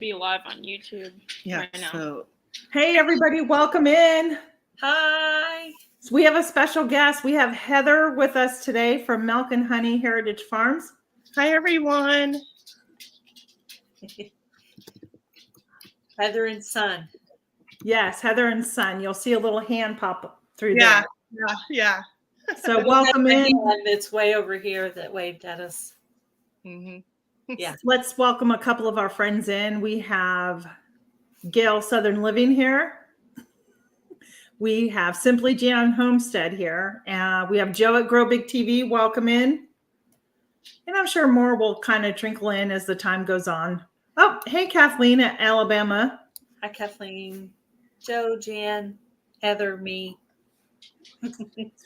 be live on YouTube right now. So, hey everybody, welcome in. Hi. So we have a special guest. We have Heather with us today from Milk and Honey Heritage Farms. Hi everyone. Heather and Son. Yes, Heather and Son. You'll see a little hand pop through there. Yeah. So welcome in. It's way over here that waved at us. Mm-hmm. Yeah. Let's welcome a couple of our friends in. We have Gail Southern Living here. We have Simply Jan Homestead here. We have Joe at Grow Big TV. Welcome in. And I'm sure more will kind of trickle in as the time goes on. Oh, hey, Kathleen at Alabama. Hi, Kathleen. Joe, Jan, Heather, me. So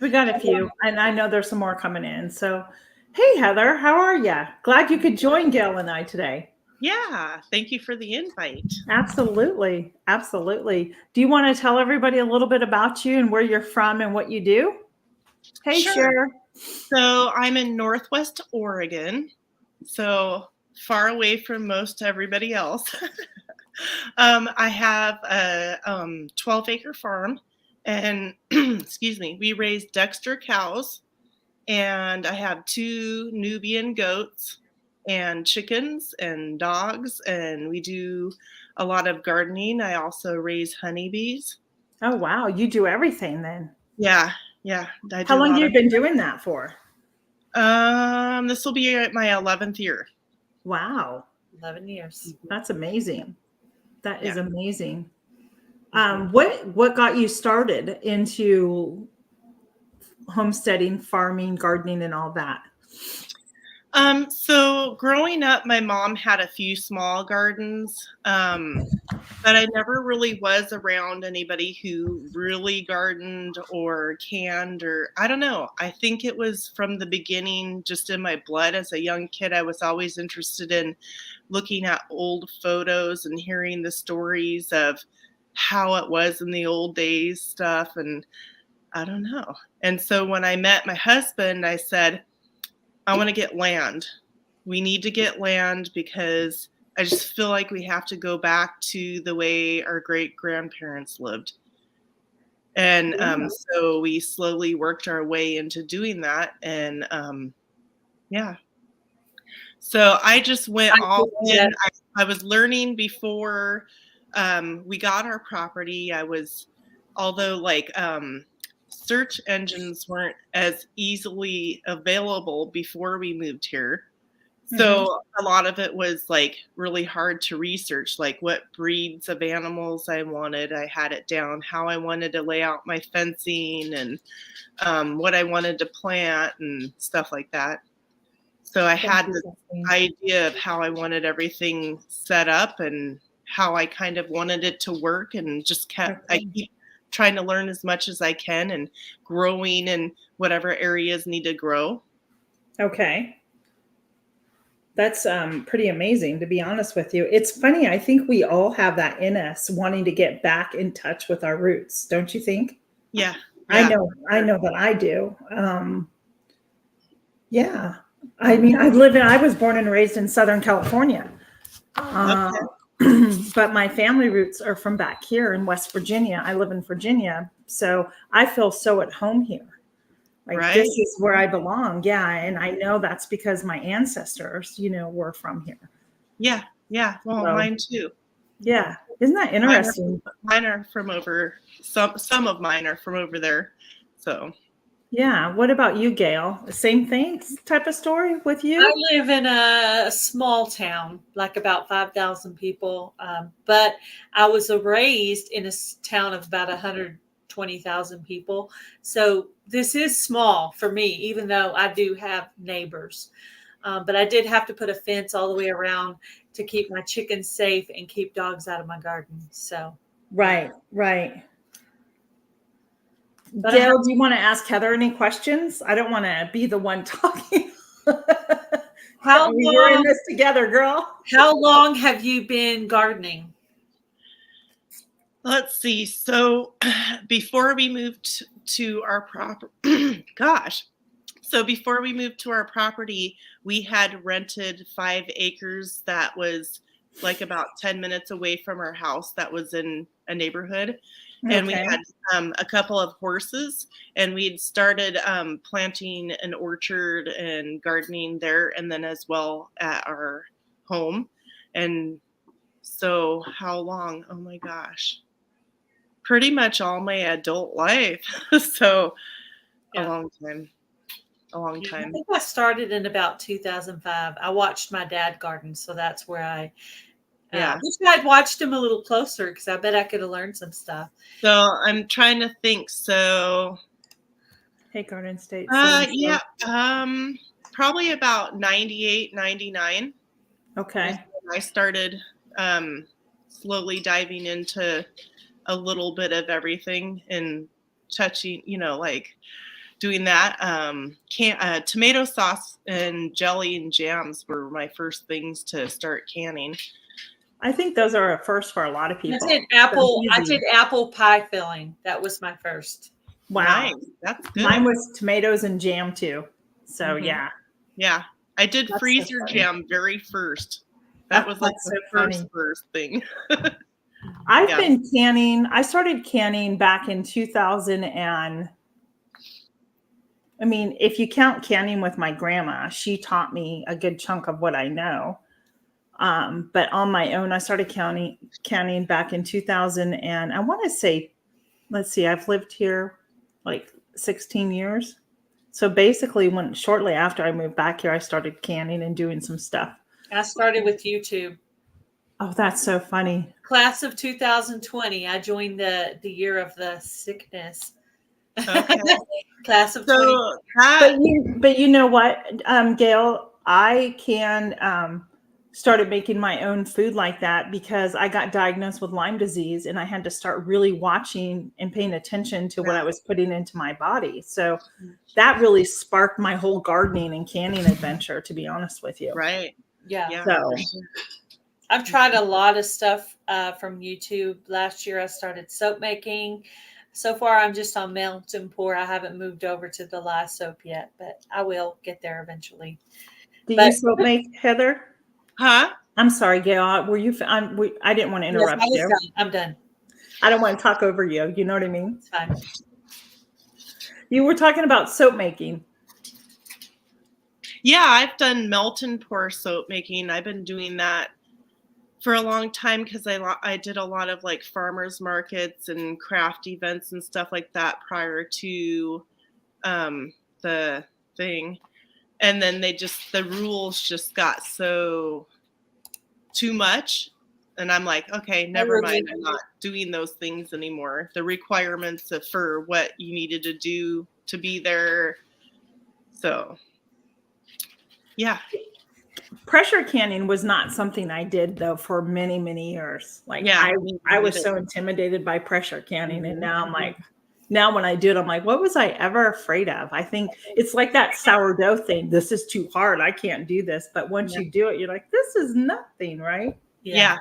we got a few, and I know there's some more coming in. So, hey, Heather, how are you? Glad you could join Gail and I today. Yeah, thank you for the invite. Absolutely. Do you want to tell everybody a little bit about you and where you're from and what you do? Hey, Sure. So I'm in Northwest Oregon, so far away from most everybody else. I have a 12-acre farm, and excuse me, we raise Dexter cows, and I have 2 Nubian goats and chickens and dogs, and we do a lot of gardening. I also raise honeybees. Oh, wow. You do everything then. Yeah. How long have you been doing that for? This will be my 11th year. Wow. 11 years. That's amazing. That is amazing. What got you started into homesteading, farming, gardening, and all that? So growing up, my mom had a few small gardens, but I never really was around anybody who really gardened or canned, or I don't know. I think it was from the beginning, just in my blood. As a young kid, I was always interested in looking at old photos and hearing the stories of how it was in the old days stuff. And I don't know. And so when I met my husband, I said, I want to get land. We need to get land because I just feel like we have to go back to the way our great grandparents lived. And so we slowly worked our way into doing that. And so I just went all in. I was learning before we got our property. Although search engines weren't as easily available before we moved here. So a lot of it was really hard to research, what breeds of animals I wanted. I had it down, how I wanted to lay out my fencing and what I wanted to plant and stuff like that. So I had this idea of how I wanted everything set up and how I kind of wanted it to work, and just I keep trying to learn as much as I can and growing in whatever areas need to grow. Okay. That's pretty amazing, to be honest with you. It's funny. I think we all have that in us, wanting to get back in touch with our roots. Don't you think? Yeah. I know that I do. Yeah. I mean, I was born and raised in Southern California. But my family roots are from back here in West Virginia. I live in Virginia. So I feel so at home here. This is where I belong. Yeah. And I know that's because my ancestors, were from here. Yeah. Well, mine too. Yeah. Isn't that interesting? Mine are from over, some of mine are from over there. So. Yeah. What about you, Gail? The same thing type of story with you? I live in a small town, about 5,000 people. But I was raised in a town of about 120,000 people. So this is small for me, even though I do have neighbors. But I did have to put a fence all the way around to keep my chickens safe and keep dogs out of my garden. So. Right. Gail, do you want to ask Heather any questions? I don't want to be the one talking. We're in this together, girl. How long have you been gardening? Let's see. So before we moved to our property, before we moved to our property, we had rented 5 acres that was like about 10 minutes away from our house that was in a neighborhood. And we Okay. had a couple of horses, and we'd started planting an orchard and gardening there, and then as well at our home. And so how long? Oh my gosh. Pretty much all my adult life. So Yeah. a long time. A long I time. think I started in about 2005. I watched my dad garden, so that's where I wish I'd watched him a little closer because I bet I could have learned some stuff. So I'm trying to think. So Hey, Garden State. yeah, probably about 98, 99. Okay. I started slowly diving into a little bit of everything and touching, like doing that. Tomato sauce and jelly and jams were my first things to start canning. I think those are a first for a lot of people. I did apple pie filling. That was my first. Wow. Nice. That's good. Mine was tomatoes and jam too. So yeah. Yeah. I did That's freezer so funny. jam very first. That was like That's the so funny. first thing. I've been canning. I started canning back in 2000 and I mean, if you count canning with my grandma, she taught me a good chunk of what I know. But on my own, I started canning back in 2000. And I want to say, let's see, I've lived here like 16 years. So basically shortly after I moved back here, I started canning and doing some stuff. I started with YouTube. Oh, that's so funny. Class of 2020. I joined the year of the sickness. Okay. Class of 20. So that, But you know what, Gail, I started making my own food like that because I got diagnosed with Lyme disease and I had to start really watching and paying attention to what I was putting into my body. So that really sparked my whole gardening and canning adventure, to be honest with you. right. Yeah. So I've tried a lot of stuff from YouTube. Last year I started soap making. So far I'm just on melt and pour. I haven't moved over to the lye soap yet, but I will get there eventually. do you soap make, Heather? Huh? I'm sorry, Gail. Were you? I didn't want to interrupt you. Done. I'm done. I don't want to talk over you. You know what I mean? It's fine. You were talking about soap making. Yeah, I've done melt and pour soap making. I've been doing that for a long time because I did a lot of like farmers markets and craft events and stuff like that prior to the thing. And then the rules just got so too much. And I'm like, okay, never mind. I'm not doing those things anymore. The requirements for what you needed to do to be there. So, yeah. Pressure canning was not something I did though for many, many years. Like I was so intimidated by pressure canning. And now I'm like, now when I do it, I'm like, what was I ever afraid of? I think it's like that sourdough thing. This is too hard. I can't do this. But once you do it, you're like, this is nothing, right? Yeah.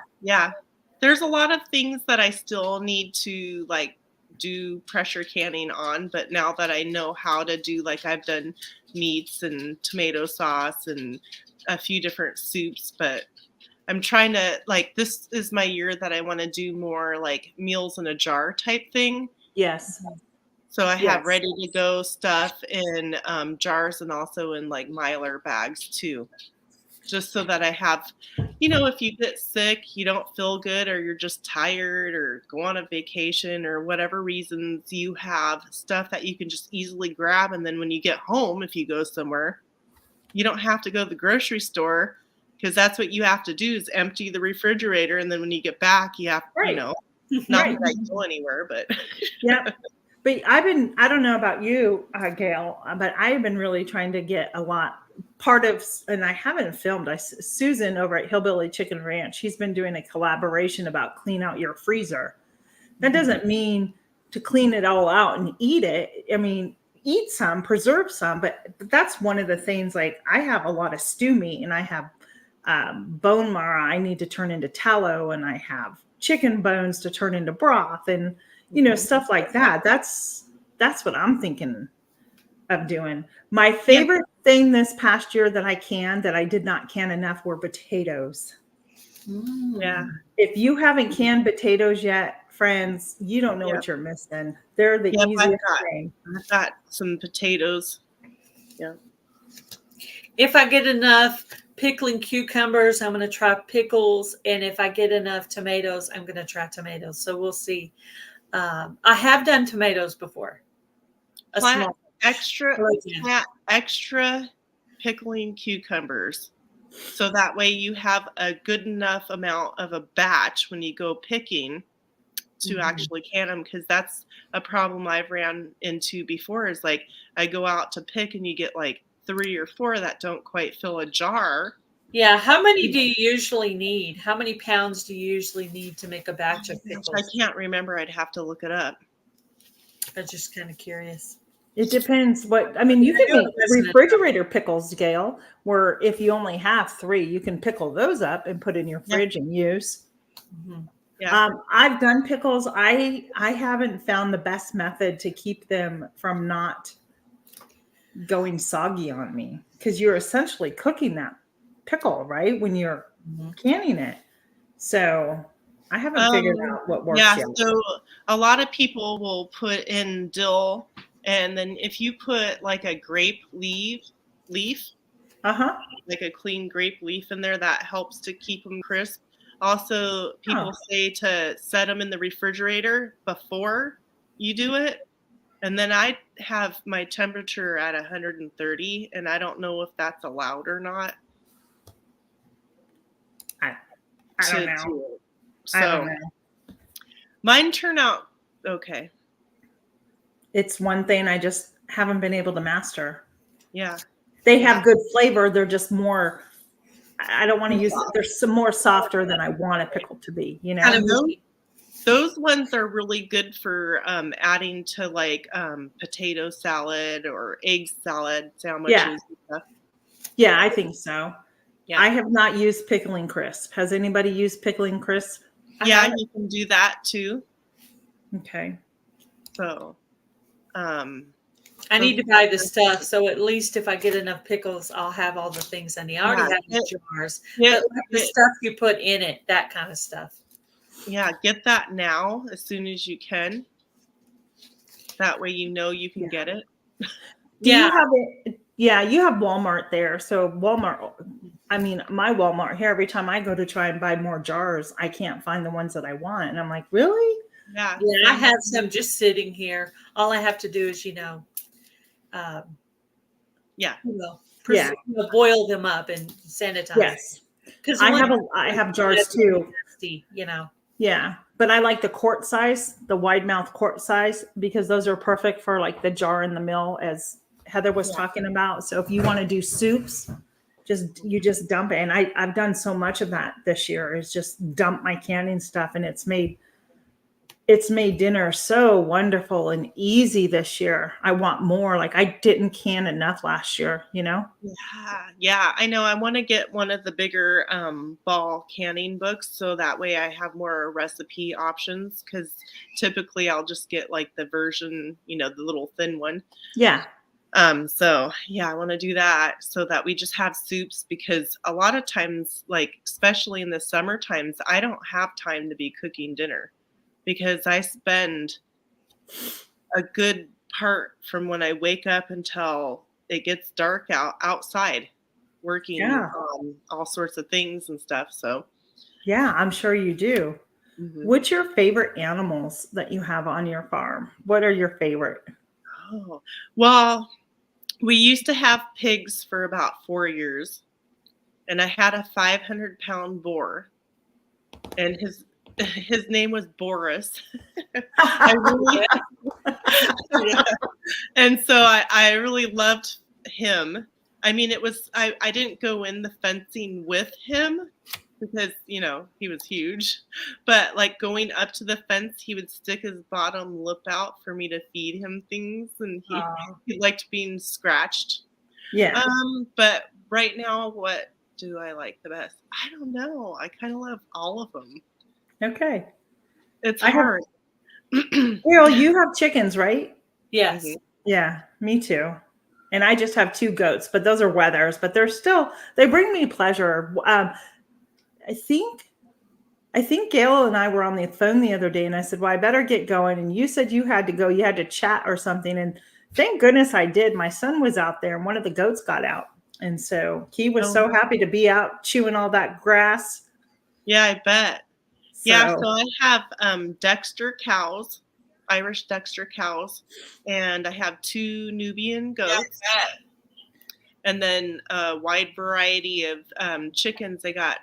There's a lot of things that I still need to like do pressure canning on, but now that I know how to do, like I've done meats and tomato sauce and a few different soups, but I'm trying to like, this is my year that I want to do more like meals in a jar type thing. Yes. So I have ready to go stuff in jars and also in like Mylar bags too. Just so that I have, if you get sick, you don't feel good, or you're just tired or go on a vacation or whatever reasons, you have stuff that you can just easily grab. And then when you get home, if you go somewhere, you don't have to go to the grocery store because that's what you have to do is empty the refrigerator. And then when you get back, you have, not that I go anywhere, but. Yeah. But I don't know about you, Gail, but I've been really trying to get a lot and I haven't filmed. Susan over at Hillbilly Chicken Ranch, she's been doing a collaboration about clean out your freezer. That doesn't mean to clean it all out and eat it. I mean, eat some, preserve some, but that's one of the things. Like I have a lot of stew meat and I have bone marrow I need to turn into tallow, and I have chicken bones to turn into broth, and stuff like that. That's what I'm thinking of doing. My favorite thing this past year that I did not can enough were potatoes. Yeah. If you haven't canned potatoes yet, friends, you don't know what you're missing. They're the Yep, easiest thing. I've got some potatoes. Yeah. If I get enough pickling cucumbers, I'm going to try pickles. And if I get enough tomatoes, I'm going to try tomatoes. So we'll see. I have done tomatoes before. Plant extra pickling cucumbers. So that way you have a good enough amount of a batch when you go picking to actually can them, because that's a problem I've ran into before is like I go out to pick and you get like 3 or 4 that don't quite fill a jar. Yeah. How many do you usually need? How many pounds do you usually need to make a batch of pickles? I can't remember. I'd have to look it up. I'm just kind of curious. It depends what, I mean, you can make refrigerator pickles, Gail, where if you only have 3, you can pickle those up and put in your fridge and use. Yeah. I've done pickles. I haven't found the best method to keep them from not going soggy on me, because you're essentially cooking that pickle, right? When you're canning it. So I haven't figured out what works yet. So a lot of people will put in dill, and then if you put like a grape leaf, like a clean grape leaf in there, that helps to keep them crisp. Also, people say to set them in the refrigerator before you do it. And then I have my temperature at 130, and I don't know if that's allowed or not. I don't know. So I don't know. Mine turn out okay. It's one thing I just haven't been able to master. Yeah. They have good flavor. They're just more, I don't want to use it. They're some more softer than I want a pickle to be, you know? Those ones are really good for adding to like potato salad or egg salad sandwiches and stuff. Yeah, I think so. Yeah. I have not used pickling crisp. Has anybody used pickling crisp? Yeah, you can do that too. Okay. So I need to buy the stuff, so at least if I get enough pickles, I'll have all the things I need. I already have the jars. Yeah, but like the stuff you put in it, that kind of stuff. Yeah, get that now as soon as you can. That way you know you can get it. Do you have it? Yeah, you have Walmart there. So Walmart, I mean, my Walmart here, every time I go to try and buy more jars, I can't find the ones that I want. And I'm like, really? Yeah. Yeah, I have some just sitting here. All I have to do is, boil them up and sanitize. Yes. Because I have jars too. Nasty, Yeah. But I like the quart size, the wide mouth quart size, because those are perfect for like the jar in the mill, as Heather was talking about. So if you want to do soups, you just dump it. And I've done so much of that this year, is just dump my canning stuff, and it's made dinner so wonderful and easy this year. I want more. Like, I didn't can enough last year, Yeah, I know. I want to get one of the bigger ball canning books, so that way I have more recipe options, because typically I'll just get like the version, the little thin one. Yeah. So yeah, I want to do that so that we just have soups, because a lot of times, like especially in the summer times, I don't have time to be cooking dinner, because I spend a good part from when I wake up until it gets dark outside working on all sorts of things and stuff. So yeah, I'm sure you do. Mm-hmm. What's your favorite animals that you have on your farm? What are your favorite? Oh, well, we used to have pigs for about 4 years, and I had a 500-pound boar, and his name was Boris. And so I really loved him. I mean, I didn't go in the fencing with him because, he was huge, but like going up to the fence, he would stick his bottom lip out for me to feed him things, and he liked being scratched. Yeah. But right now, what do I like the best? I don't know. I kind of love all of them. Okay. It's hard. Carol, you have chickens, right? Yes. Mm-hmm. Yeah, me too. And I just have 2 goats, but those are wethers, but they bring me pleasure. I think I think Gail and I were on the phone the other day, and I said, well, I better get going. And you said you had to go, you had to chat or something. And thank goodness I did. My son was out there and one of the goats got out. And so he was so happy to be out chewing all that grass. Yeah, I bet. Yeah, so I have Dexter cows, Irish Dexter cows, and I have 2 Nubian goats. Yeah, and then a wide variety of chickens. I got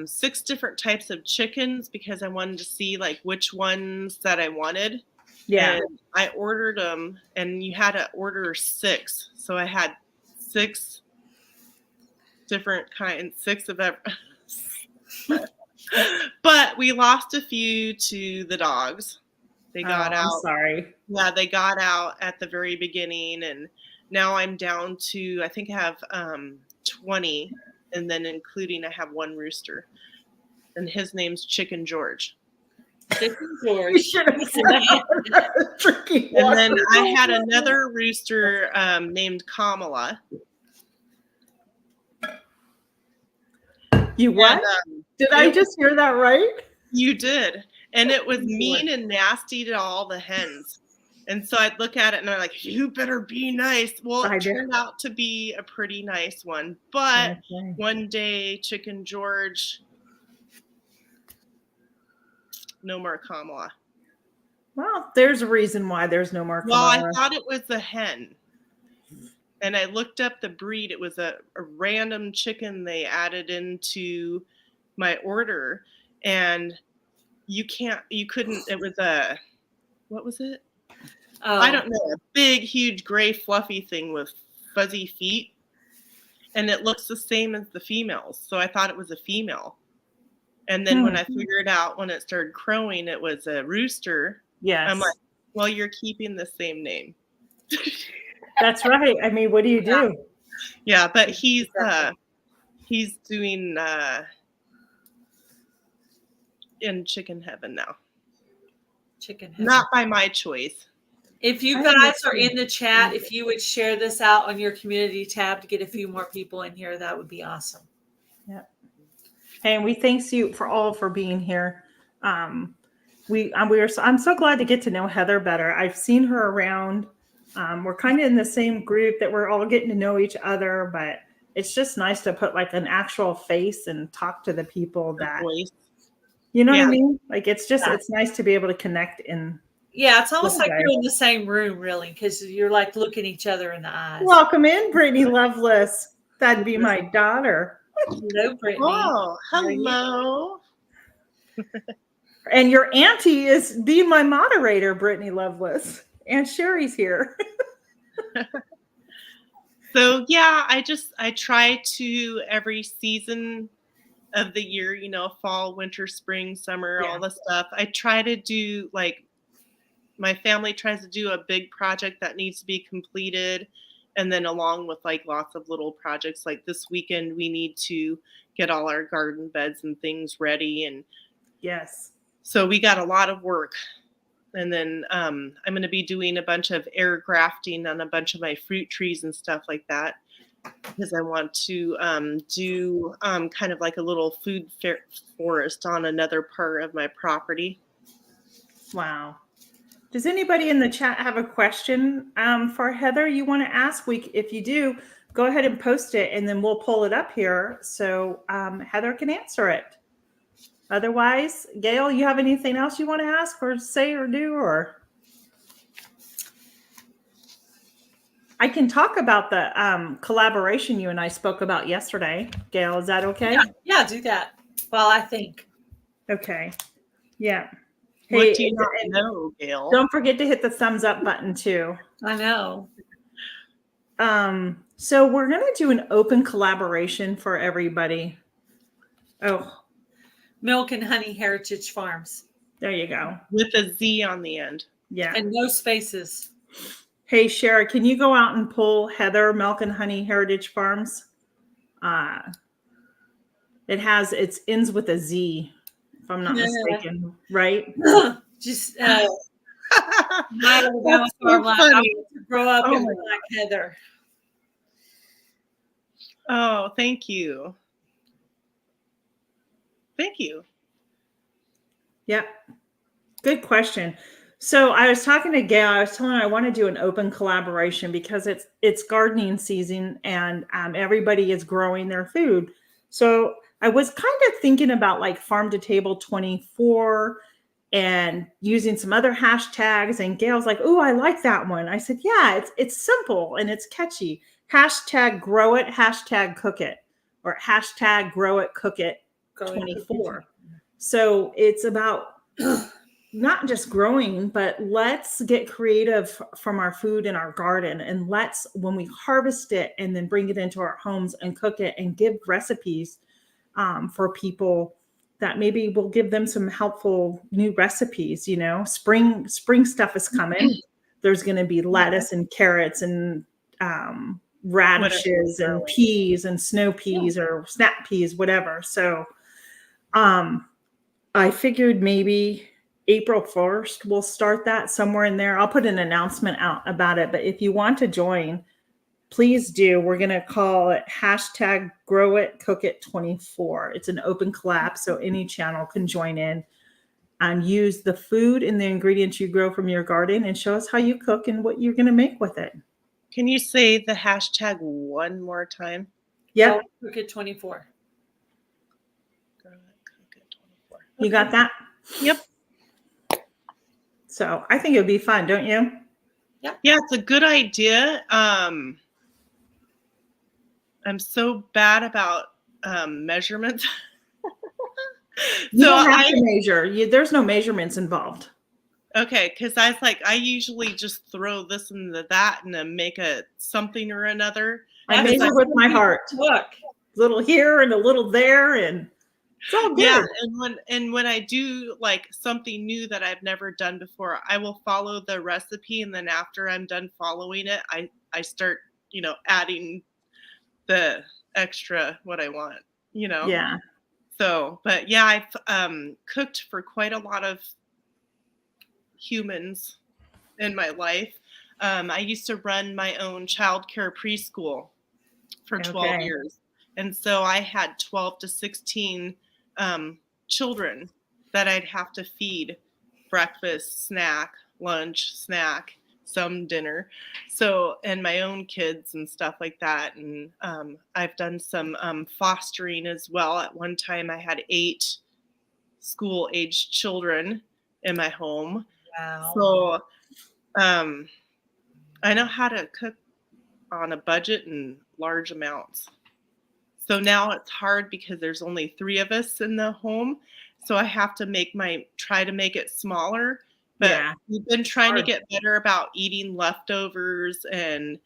6 different types of chickens because I wanted to see like which ones that I wanted. Yeah. And I ordered them, and you had to order 6. So I had 6 different kinds, 6 of every. But we lost a few to the dogs. They got out. I'm sorry. Yeah, they got out at the very beginning, and now I'm down to, I think I have 20, and then including I have 1 rooster, and his name's Chicken George. Chicken George. And then I had another rooster named Kamala. You what? And, did I just hear that right? You did. And it was mean and nasty to all the hens. And so I'd look at it and I'm like, you better be nice. Well, it turned out to be a pretty nice one. But one day, Chicken George, no more Kamala. Well, there's a reason why there's no more Kamala. Well, I thought it was a hen. And I looked up the breed. It was a random chicken they added into my order. And couldn't, it was what was it? I don't know, a big, huge, gray, fluffy thing with fuzzy feet. And it looks the same as the females. So I thought it was a female. And then when I figured out when it started crowing, it was a rooster. Yes. I'm like, well, you're keeping the same name. That's right. I mean, what do you do? Yeah, but he's doing in chicken heaven now. Chicken heaven. Not by my choice. If you guys are in the chat, if you would share this out on your community tab to get a few more people in here, that would be awesome. Yeah. Hey, and we thank you for being here. I'm so glad to get to know Heather better. I've seen her around. We're kind of in the same group that we're all getting to know each other, but it's just nice to put like an actual face and talk to the people that, you know what I mean? Like, it's nice to be able to connect in. Yeah, it's almost like you're in the same room, really, because you're like looking each other in the eyes. Welcome in, Brittany Lovelace. That'd be my daughter. Hello, Brittany. Oh, hello. And your auntie is being my moderator, Brittany Lovelace. Aunt Sherry's here. So yeah, I try to every season of the year, fall, winter, spring, summer, all the stuff. I try to do, like, my family tries to do a big project that needs to be completed. And then along with like lots of little projects, like this weekend, we need to get all our garden beds and things ready. And yes, so we got a lot of work. And then I'm going to be doing a bunch of air grafting on a bunch of my fruit trees and stuff like that, because I want to do kind of like a little food forest on another part of my property. Wow. Does anybody in the chat have a question for Heather you want to ask? If you do, go ahead and post it, and then we'll pull it up here so Heather can answer it. Otherwise, Gail, you have anything else you want to ask or say or do? Or I can talk about the collaboration you and I spoke about yesterday. Gail, is that okay? Yeah, do that. Well, I think. Okay. Yeah. What do you not know, Gail? Don't forget to hit the thumbs up button too. I know. So we're going to do an open collaboration for everybody. Oh, Milk and Honey Heritage Farms. There you go. With a Z on the end. Yeah. And no spaces. Hey, Shara, can you go out and pull Heather Milk and Honey Heritage Farms? It ends with a Z, if I'm not mistaken, right? Just my Alabama farm life. I want to grow up and look like Heather. Oh, thank you. Thank you. Yep. Good question. So I was talking to Gail. I was telling her I want to do an open collaboration because it's gardening season and everybody is growing their food. So I was kind of thinking about like farm to table 24 and using some other hashtags. And Gail's like, "Oh, I like that one." I said, "Yeah, it's simple and it's catchy. Hashtag grow it, hashtag cook it, or hashtag grow it, cook it 24." So it's about not just growing, but let's get creative from our food in our garden. And let's, when we harvest it and then bring it into our homes and cook it and give recipes for people that maybe will give them some helpful new recipes. You know, spring stuff is coming. There's going to be lettuce and carrots and radishes and peas and snow peas or snap peas, whatever. So I figured maybe April 1st, we'll start that somewhere in there. I'll put an announcement out about it. But if you want to join, please do. We're going to call it hashtag grow it, cook it 24. It's an open collab, so any channel can join in and use the food and the ingredients you grow from your garden and show us how you cook and what you're going to make with it. Can you say the hashtag one more time? Yep. Cook it 24. You got that? Yep. So I think it would be fun, don't you? Yeah. Yeah, it's a good idea. I'm so bad about measurements. You don't have to measure. There's no measurements involved. Okay, because I was like, I usually just throw this and that and then make a something or another. I measure with my heart. Look, a little here and a little there, and it's all good. Yeah, and when I do like something new that I've never done before, I will follow the recipe, and then after I'm done following it, I start, adding the extra what I want, Yeah. So, but yeah, I've cooked for quite a lot of humans in my life. I used to run my own childcare preschool for 12 years. And so I had 12 to 16 children that I'd have to feed breakfast, snack, lunch, snack, some dinner. So, and my own kids and stuff like that. And I've done some fostering as well. At one time I had 8 school-aged children in my home. wow. So I know how to cook on a budget and large amounts. So now it's hard because there's only 3 of us in the home. So I have to try to make it smaller. But we've been trying to get better about eating leftovers and,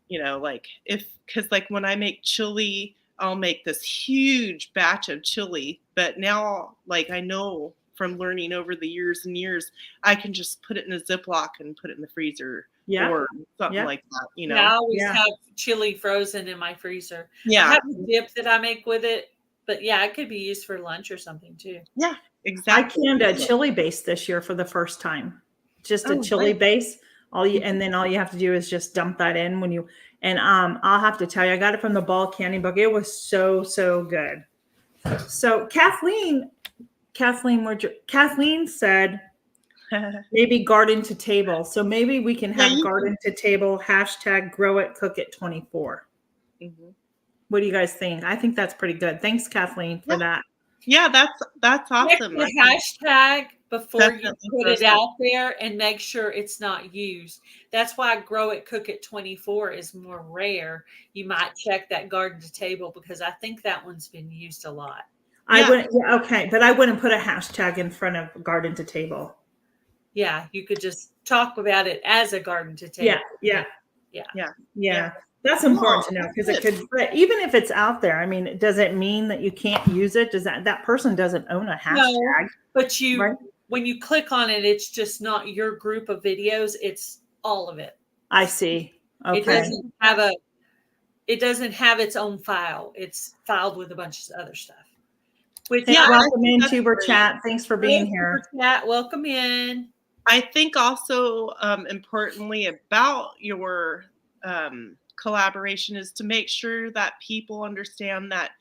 because like when I make chili, I'll make this huge batch of chili. But now, like I know from learning over the years and years, I can just put it in a Ziploc and put it in the freezer or something like that, I always have chili frozen in my freezer. Yeah. I have a dip that I make with it, but yeah, it could be used for lunch or something too. Yeah, exactly. I canned a chili base this year for the first time. Just a chili base. And then all you have to do is just dump that in I'll have to tell you, I got it from the Ball Canning book. It was so, so good. So Kathleen said maybe garden to table. So maybe we can have garden to table hashtag grow it, cook it 24. Mm-hmm. What do you guys think? I think that's pretty good. Thanks, Kathleen, for that. Yeah, that's awesome. The hashtag before you put it out there and make sure it's not used. That's why grow it, cook it 24 is more rare. You might check that garden to table because I think that one's been used a lot. I wouldn't. Okay, but I wouldn't put a hashtag in front of garden to table. Yeah, you could just talk about it as a garden to table. Yeah. That's important to know because it could. But even if it's out there, I mean, does it mean that you can't use it? Does that person doesn't own a hashtag? No, but when you click on it, it's just not your group of videos. It's all of it. I see. Okay. It doesn't have its own file. It's filed with a bunch of other stuff. Welcome in Tuber Chat. Thanks for being here. Chat, welcome in. I think also importantly about your collaboration is to make sure that people understand that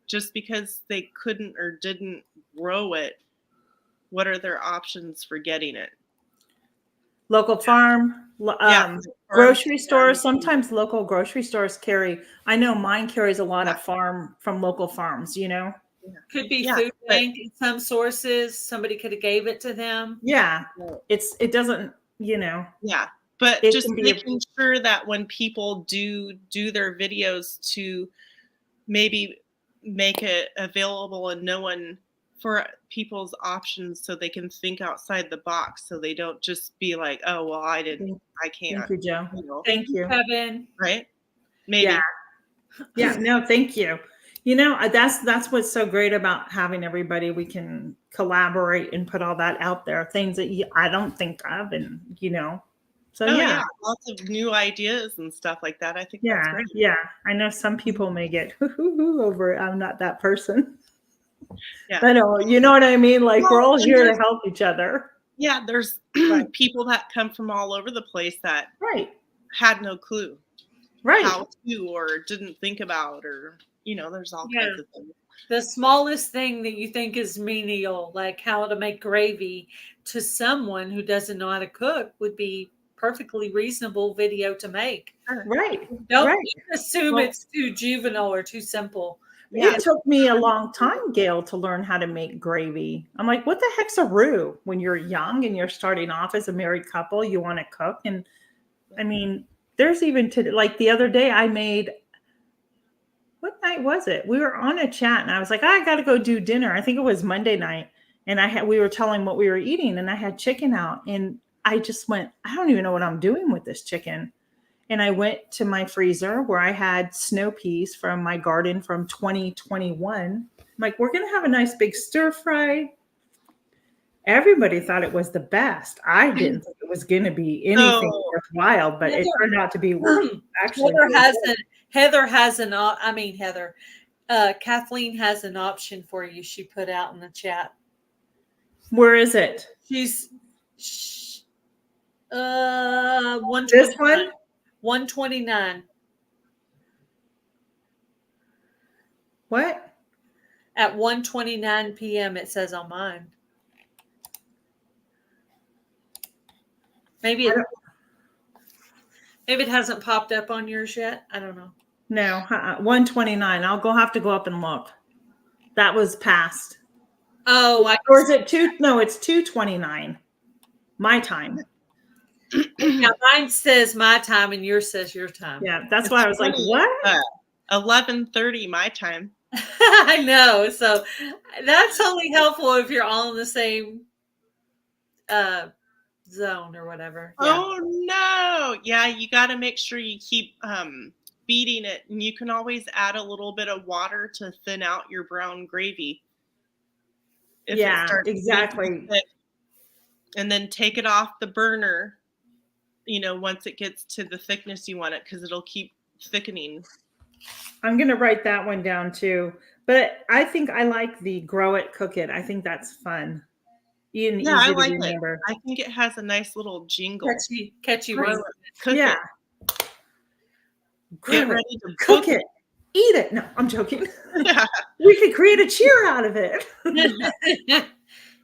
just because they couldn't or didn't grow it what are their options for getting it? Local farm, Yeah, grocery stores. farm. Sometimes local grocery stores carry. I know mine carries a lot Yeah. of from local farms. You know. Could be Yeah, food but- bank in some sources. Somebody could have gave it to them. Yeah, it doesn't. You know. Yeah, but It just can be making sure that when people do their videos, to maybe make it available and no one for people's options, so they can think outside the box, so they don't just be like, oh well, I can't. Thank you, Joe. You know, Thank you. Kevin. right? Maybe. Yeah. No, thank you. You know, that's what's so great about having everybody. We can collaborate and put all that out there. Things that I don't think of, and you know. So Oh yeah. yeah, lots of new ideas and stuff like that. I think that's Yeah, great. yeah. I know some people may get over I'm not that person. Yeah. I know, you know what I mean? Like we're all Well, and here to there's- help each other. Yeah, there's Right. people that come from all over the place that Right. had no clue Right. how to, or didn't think about, or there's all kinds of things. The smallest thing that you think is menial, like how to make gravy, to someone who doesn't know how to cook would be perfectly reasonable video to make. Right. Don't Right. assume Well- it's too juvenile or too simple. Yeah. It took me a long time, Gail, to learn how to make gravy. I'm like, what the heck's a roux? When you're young and you're starting off as a married couple, you want to cook. And I mean, there's even like the other day I made, what night was it? We were on a chat and I was like, I got to go do dinner. I think it was Monday night. And we were telling what we were eating, and I had chicken out, and I just went, I don't even know what I'm doing with this chicken. And I went to my freezer where I had snow peas from my garden from 2021. I'm like, we're going to have a nice big stir fry. Everybody thought it was the best. I didn't think it was going to be anything worthwhile, but it turned out to be actually. Kathleen has an option for you. She put out in the chat. Where is it? She's This 129. one? 129 What? at 1:29 p.m. It says on mine. Maybe it hasn't popped up on yours yet. I don't know. No, 129. I'll have to go up and look. That was past. Oh, Or is it two? No, it's 2:29. My time. yeah, mine says my time and yours says your time. Yeah, that's why I was like, what? 11:30 my time. I know. So that's only helpful if you're all in the same zone or whatever. Yeah. Oh no. Yeah, you got to make sure you keep beating it, and you can always add a little bit of water to thin out your brown gravy. If it Yeah, starts exactly. getting thick. And then take it off the burner, once it gets to the thickness you want it, because it'll keep thickening. I'm going to write that one down too. But I think I like the grow it, cook it. I think that's fun. And Yeah, I easy like to remember. it. I think it has a nice little jingle. Catchy Right. word. Cook Yeah. it. Grow Get it, ready to cook book it, eat it. No, I'm joking. Yeah. We could create a cheer out of it.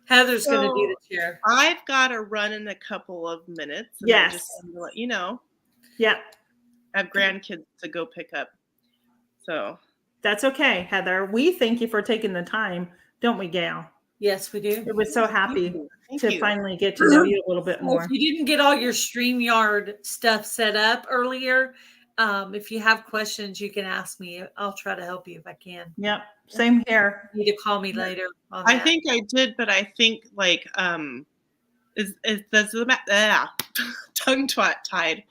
Heather's going to do the chair. I've got to run in a couple of minutes. And Yes. I just wanted to let you know, Yeah, I have grandkids to go pick up. So that's okay, Heather. We thank you for taking the time, don't we, Gail? Yes, we do. It was so happy thank to you. finally get to know you a little bit So more. if you didn't get all your StreamYard stuff set up earlier, if you have questions, you can ask me. I'll try to help you if I can. Yep, same here. You need to call me later on I that. think I did, but I think is does the tongue tied.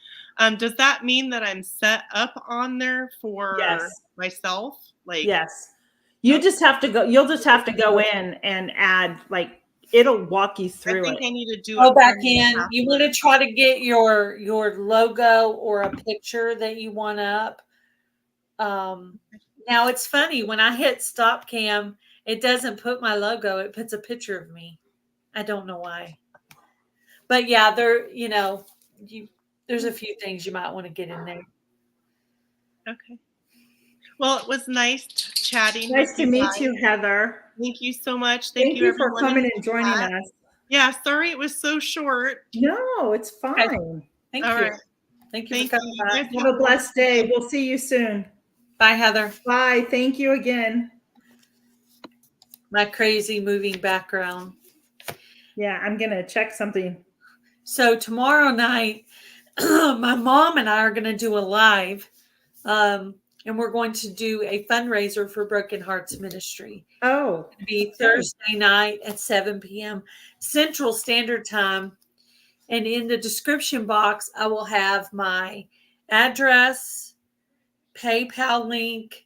Does that mean that I'm set up on there for Yes. myself? Like, Yes. You just have to go. You'll just have to go in and add, like, it'll walk you I through think it. I need to do Go a back permanent in. You want to try to get your logo or a picture that you want up. Now it's funny, when I hit stop cam, it doesn't put my logo. It puts a picture of me. I don't know why. But yeah, there's a few things you might want to get in there. Okay. Well, it was nice chatting. Nice with to you meet guys. you, Heather. Thank you so much. Thank you for everyone. coming and joining us. Yeah, sorry it was so short. No, it's fine. Thank All you. right. Thank you Thank for coming you. by. Have a blessed day. We'll see you soon. Bye, Heather. Bye. Thank you again. My crazy moving background. Yeah, I'm going to check something. So tomorrow night, my mom and I are going to do a live, and we're going to do a fundraiser for Broken Hearts Ministry. Oh, It'll be Thursday night at 7 p.m. Central Standard Time. And in the description box, I will have my address, PayPal link,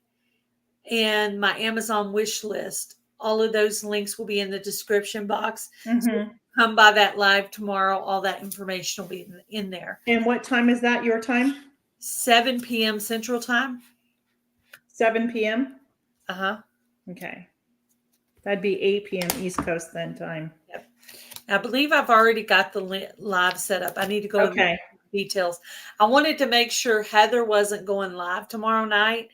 and my Amazon wish list. All of those links will be in the description box. So come by that live tomorrow. All that information will be in there. And what time is that, your time? 7 p.m. Central Time. 7 p.m.? Uh-huh. Okay. That'd be 8 p.m. East Coast then time. Yep. I believe I've already got the live set up. I need to go into details. I wanted to make sure Heather wasn't going live tomorrow night.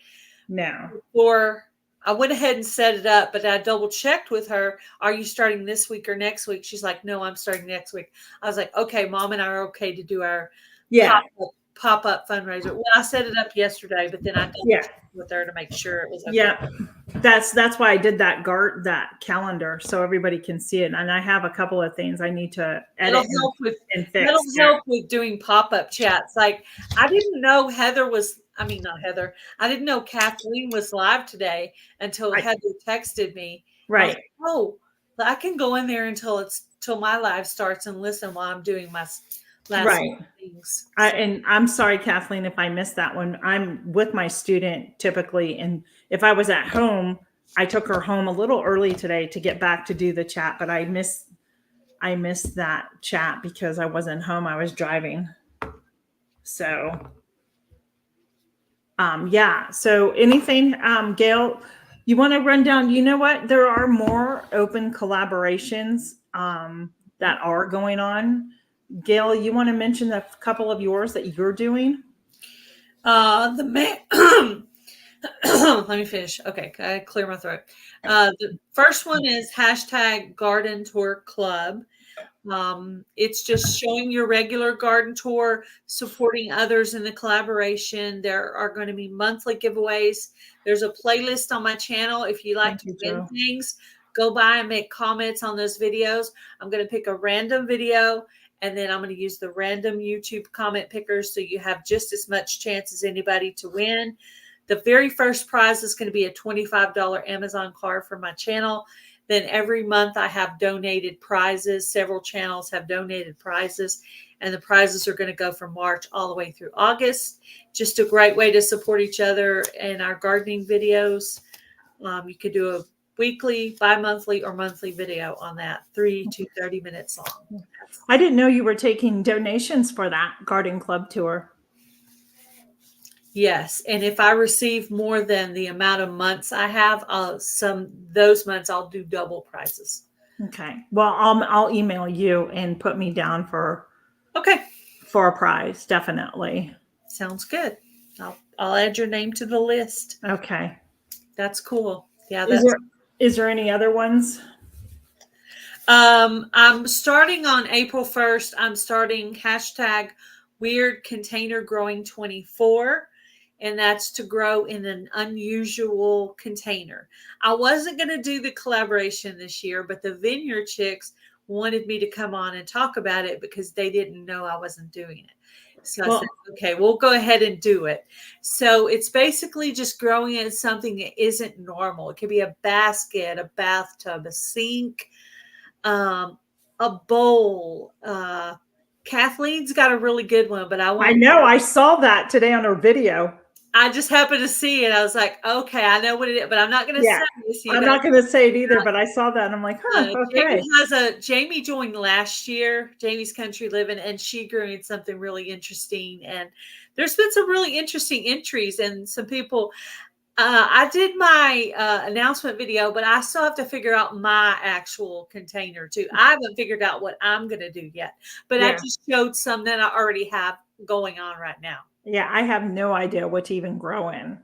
No. Or I went ahead and set it up, but I double checked with her. Are you starting this week or next week? She's like, no, I'm starting next week. I was like, okay, Mom and I are okay to do our pop-up fundraiser. Well, I set it up yesterday, but then I double checked with her to make sure it was okay. Yeah. That's why I did that calendar so everybody can see it. And I have a couple of things I need to edit and fix. It'll help with doing pop-up chats. Like I didn't know I didn't know Kathleen was live today until Heather texted me. Right. Like, oh, I can go in there until my live starts and listen while I'm doing my last things. And I'm sorry, Kathleen, if I missed that one. I'm with my student typically, and if I was at home, I took her home a little early today to get back to do the chat, but I missed that chat because I wasn't home. I was driving. So so anything, Gail, you want to run down? You know what? There are more open collaborations that are going on. Gail, you want to mention a couple of yours that you're doing? Let me finish. Okay, I clear my throat. The first one is #Garden Tour Club. It's just showing your regular garden tour, supporting others in the collaboration. There are going to be monthly giveaways. There's a playlist on my channel. If you like to win things, go by and make comments on those videos. I'm going to pick a random video, and then I'm going to use the random YouTube comment pickers so you have just as much chance as anybody to win. The very first prize is going to be a $25 Amazon card for my channel. Then every month I have donated prizes. Several channels have donated prizes, and the prizes are going to go from March all the way through August. Just a great way to support each other in our gardening videos. You could do a weekly, bi-monthly, or monthly video on that, 3 to 30 minutes long. I didn't know you were taking donations for that garden club tour. Yes, and if I receive more than the amount of months I have, those months I'll do double prizes. Okay. Well, I'll email you and put me down for a prize. Definitely. Sounds good. I'll add your name to the list. Okay. That's cool. Yeah. Is there any other ones? I'm starting on April 1st. I'm starting #WeirdContainerGrowing24. And that's to grow in an unusual container. I wasn't going to do the collaboration this year, but the Vineyard Chicks wanted me to come on and talk about it because they didn't know I wasn't doing it. So I said, okay, we'll go ahead and do it. So it's basically just growing in something that isn't normal. It could be a basket, a bathtub, a sink, a bowl. Kathleen's got a really good one, but I know I saw that today on her video. I just happened to see it. I was like, okay, I know what it is, but I'm not going to say this. I'm not going to say it either, but I saw that and I'm like, okay. Jamie joined last year, Jamie's Country Living, and she grew in something really interesting. And there's been some really interesting entries and some people. I did my announcement video, but I still have to figure out my actual container too. I haven't figured out what I'm going to do yet, but I just showed some that I already have going on right now. Yeah, I have no idea what to even grow in.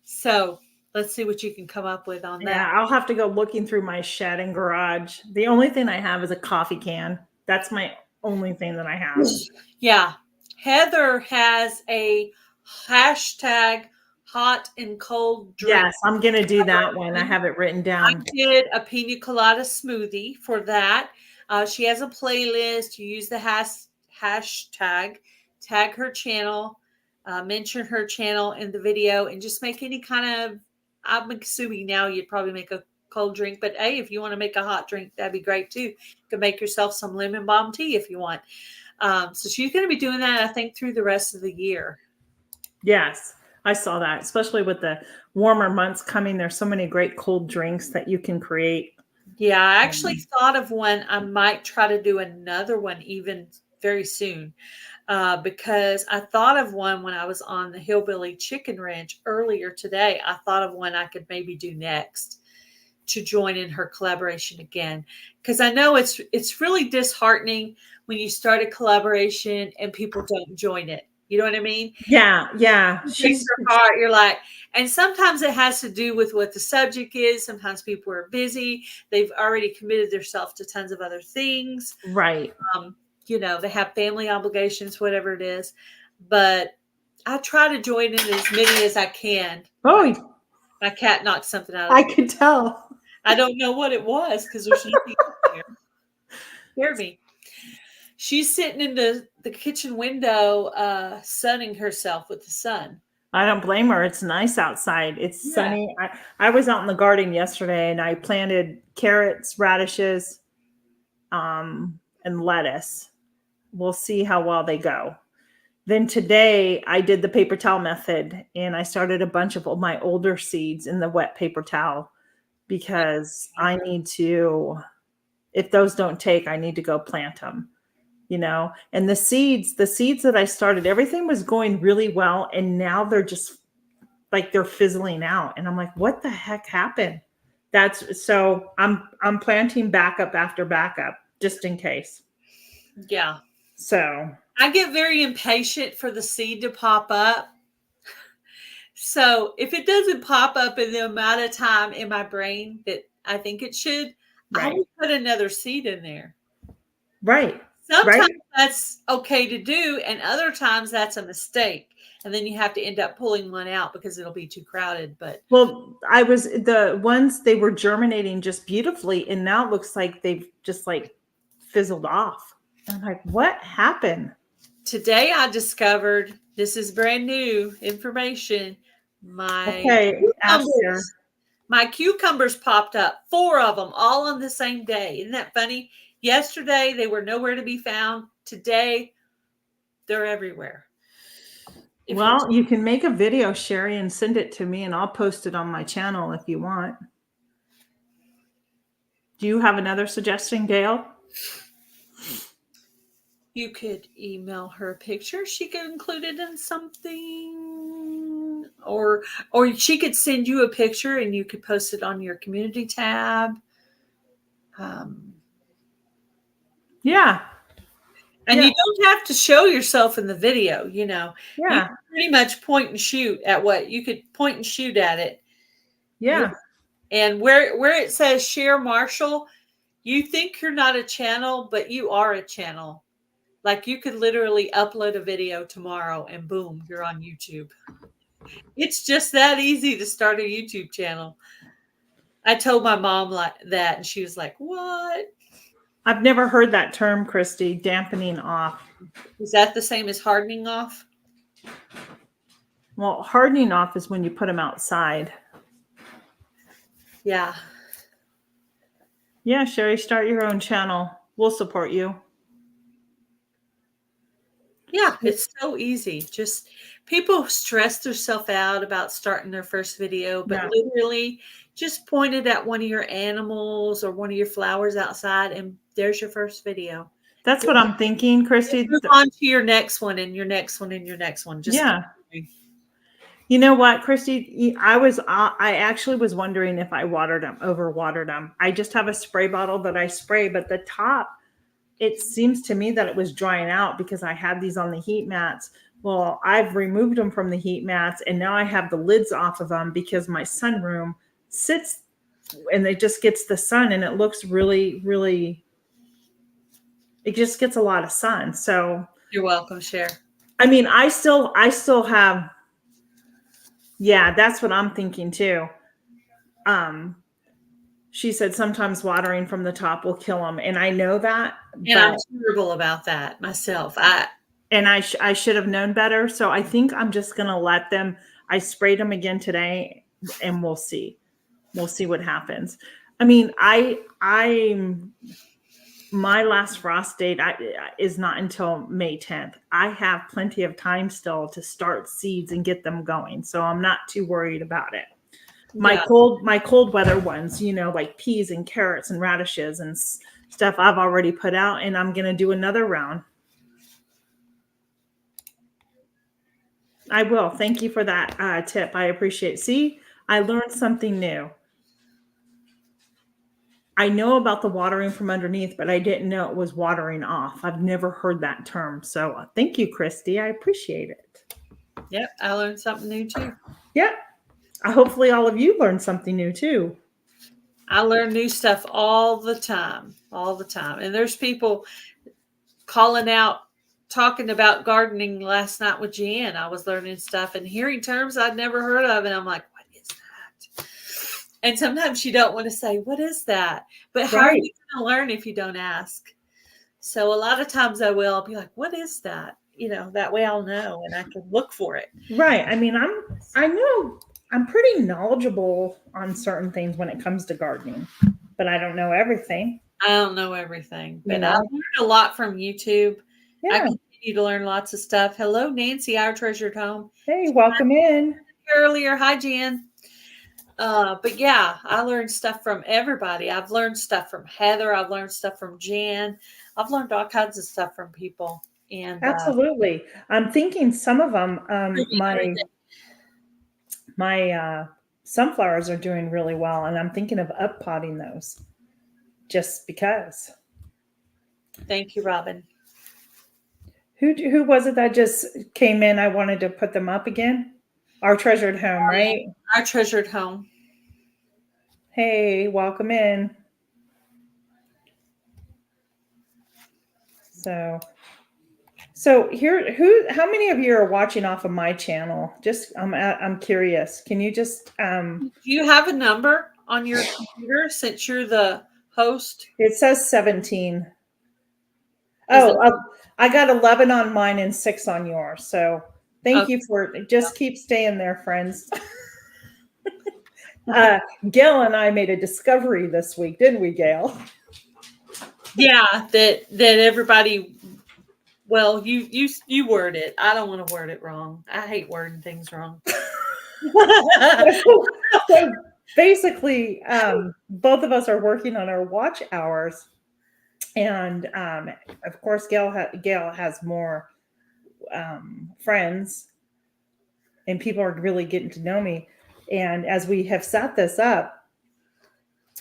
So let's see what you can come up with on Yeah, that. I'll have to go looking through my shed and garage. The only thing I have is a coffee can. That's my only thing that I have. Yeah. Heather has a hashtag hot and cold drink. Yes, I'm going to do that one. I have it written I down. did a pina colada smoothie for that. She has a playlist. You use the hashtag, tag her channel, mention her channel in the video, and just make any kind of. I'm assuming now you'd probably make a cold drink, but hey, if you want to make a hot drink, that'd be great too. You can make yourself some lemon balm tea if you want. So she's going to be doing that, I think, through the rest of the year. Yes, I saw that, especially with the warmer months coming. There's so many great cold drinks that you can create. Yeah, I actually thought of one. I might try to do another one even very soon because I thought of one when I was on the Hillbilly Chicken Ranch earlier today. I thought of one I could maybe do next to join in her collaboration again, because I know it's really disheartening when you start a collaboration and people don't join it. You know what I mean? Yeah. She's her heart. You're like, and sometimes it has to do with what the subject is. Sometimes people are busy. They've already committed themselves to tons of other things. Right. They have family obligations, whatever it is. But I try to join in as many as I can. Oh, my cat knocked something out. I could tell. I don't know what it was because there's nothing there. Hear me. She's sitting in the kitchen window, sunning herself with the sun. I don't blame her. It's nice outside. It's sunny. I was out in the garden yesterday and I planted carrots, radishes, and lettuce. We'll see how well they go. Then today I did the paper towel method and I started a bunch of my older seeds in the wet paper towel because I need to, if those don't take, I need to go plant them. And the seeds that I started, everything was going really well. And now they're just like, they're fizzling out. And I'm like, what the heck happened? So I'm planting backup after backup just in case. Yeah. So I get very impatient for the seed to pop up. So if it doesn't pop up in the amount of time in my brain that I think it should, I will put another seed in there. Right. Sometimes that's okay to do, and other times that's a mistake. And then you have to end up pulling one out because it'll be too crowded. But the ones, they were germinating just beautifully, and now it looks like they've just like fizzled off. I'm like, what happened? Today I discovered, this is brand new information. My cucumbers popped up, 4 of them, all on the same day. Isn't that funny? Yesterday, they were nowhere to be found. Today, they're everywhere. Well, you can make a video, Sherry, and send it to me, and I'll post it on my channel if you want. Do you have another suggestion, Gail? You could email her a picture. She could include it in something. Or she could send you a picture, and you could post it on your community tab. Yeah. And you don't have to show yourself in the video, Yeah. You can pretty much point and shoot at what you could point and shoot at it. Yeah. And where it says share Marshall, you think you're not a channel, but you are a channel. Like you could literally upload a video tomorrow and boom, you're on YouTube. It's just that easy to start a YouTube channel. I told my mom like that and she was like, what? I've never heard that term, Christy, dampening off. Is that the same as hardening off? Well, hardening off is when you put them outside. Yeah. Yeah, Sherry, start your own channel. We'll support you. Yeah, it's so easy. Just people stress themselves out about starting their first video, but literally just point it at one of your animals or one of your flowers outside, and there's your first video. That's what I'm thinking, Christy. Move on to your next one and your next one and your next one. Just You know what, Christy? I actually was wondering if I overwatered them. I just have a spray bottle that I spray, but the top, it seems to me that it was drying out because I had these on the heat mats. Well, I've removed them from the heat mats, and now I have the lids off of them because my sunroom sits and it just gets the sun, and it looks really, really, it just gets a lot of sun. So You're welcome, Cher. I mean, I still have, yeah, that's what I'm thinking too. She said sometimes watering from the top will kill them, and I know that. And I'm terrible about that myself. I should have known better. So I think I'm just gonna let them. I sprayed them again today, and we'll see. We'll see what happens. I mean, my last frost date is not until May 10th. I have plenty of time still to start seeds and get them going, so I'm not too worried about it. My cold weather ones, like peas and carrots and radishes and stuff, I've already put out, and I'm gonna do another round. I will. Thank you for that tip. I appreciate it. See, I learned something new. I know about the watering from underneath, but I didn't know it was watering off. I've never heard that term. So thank you, Christy. I appreciate it. Yep, I learned something new too. Yep. Hopefully all of you learned something new too. I learn new stuff all the time. And there's people calling out, talking about gardening last night with Jan. I was learning stuff and hearing terms I'd never heard of. And I'm like, what is that? And sometimes you don't want to say, what is that? But how are you going to learn if you don't ask? So a lot of times I'll be like, what is that? That way I'll know and I can look for it. Right. I mean, I know I'm pretty knowledgeable on certain things when it comes to gardening, but I don't know everything. I don't know everything, but I learned a lot from YouTube. Yeah. I continue to learn lots of stuff. Hello, Nancy, our treasured home. Hey, welcome in. Earlier. Hi, Jan. But yeah, I learned stuff from everybody. I've learned stuff from Heather. I've learned stuff from Jan. I've learned all kinds of stuff from people. And absolutely. I'm thinking some of them, my sunflowers are doing really well, and I'm thinking of uppotting those just because. Thank you, Robin. Who was it that just came in? I wanted to put them up again. Our treasured home, right? Our treasured home. Hey, welcome in. So here, how many of you are watching off of my channel? Just, I'm curious. Can you just, do you have a number on your computer since you're the host? It says 17. I got 11 on mine and 6 on yours. So thank you for, just keep staying there, friends. Gail and I made a discovery this week, didn't we, Gail? Yeah, that everybody. Well, you word it. I don't want to word it wrong. I hate wording things wrong. So basically, both of us are working on our watch hours, and of course, Gail has more friends, and people are really getting to know me. And as we have set this up,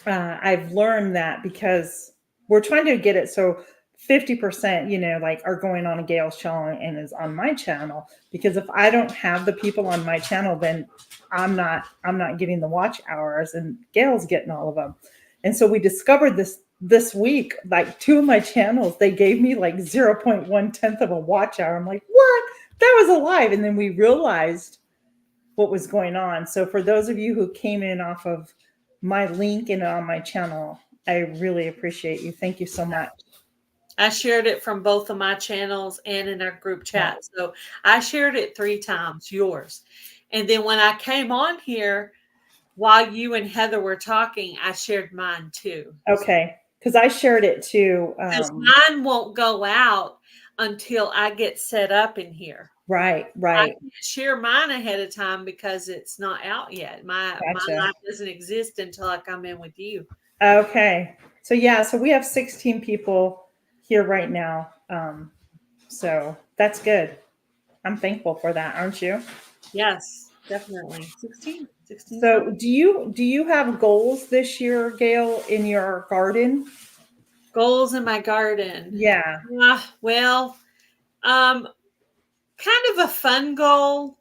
I've learned that because we're trying to get it so 50%, like are going on a Gail's channel and is on my channel, because if I don't have the people on my channel, then I'm not getting the watch hours, and Gail's getting all of them. And so we discovered this week, like 2 of my channels, they gave me like 0.1/10 of a watch hour. I'm like, what? That was alive. And then we realized what was going on. So for those of you who came in off of my link and on my channel, I really appreciate you. Thank you so much. I shared it from both of my channels and in our group chat. So I shared it 3 times, yours. And then when I came on here, while you and Heather were talking, I shared mine too. Okay. Because I shared it too. Because mine won't go out until I get set up in here. Right. I can't share mine ahead of time because it's not out yet. My life doesn't exist until I come in with you. Okay. So so we have 16 people here right now. So that's good. I'm thankful for that, aren't you? Yes, definitely. 16. So do you have goals this year, Gail, in your garden? Goals in my garden. Yeah. Well, kind of a fun goal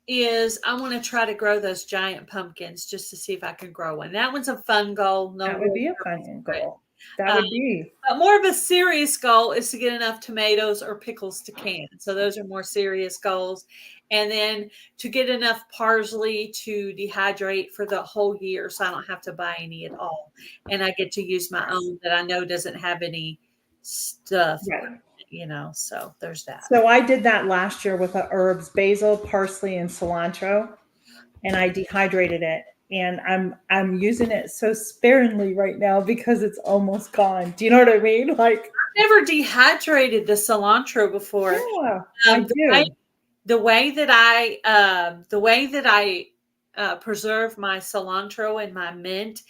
is I want to try to grow those giant pumpkins just to see if I can grow one. That one's a fun goal. No, That would be a fun goal. That Um, would be. But more of a serious goal is to get enough tomatoes or pickles to can. So those are more serious goals. And then to get enough parsley to dehydrate for the whole year so I don't have to buy any at all. And I get to use my own that I know doesn't have any stuff, Right. so there's that. So I did that last year with the herbs, basil, parsley, and cilantro, and I dehydrated it. And I'm using it so sparingly right now because it's almost gone. Do you know what I mean? Like, I've never dehydrated the cilantro before. yeah, I do. The way that I preserve my cilantro and my mint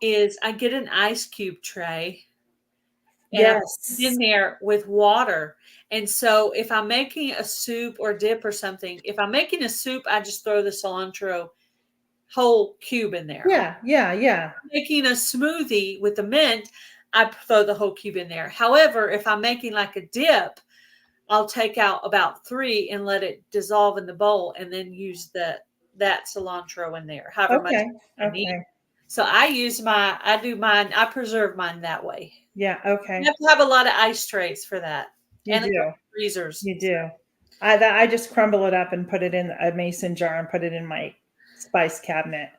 is I get an ice cube tray. And I put it in there with water. And so if I'm making a soup or dip or something, if I'm making a soup, I just throw the cilantro whole cube in there. Yeah. If I'm making a smoothie with the mint, I throw the whole cube in there. However, if I'm making like a dip, I'll take out about 3 and let it dissolve in the bowl and then use that cilantro in there. However much I need. So I preserve mine that way. Yeah. Okay. You have to have a lot of ice trays for that. You do. Freezers. You do. I just crumble it up and put it in a mason jar and put it in my spice cabinet.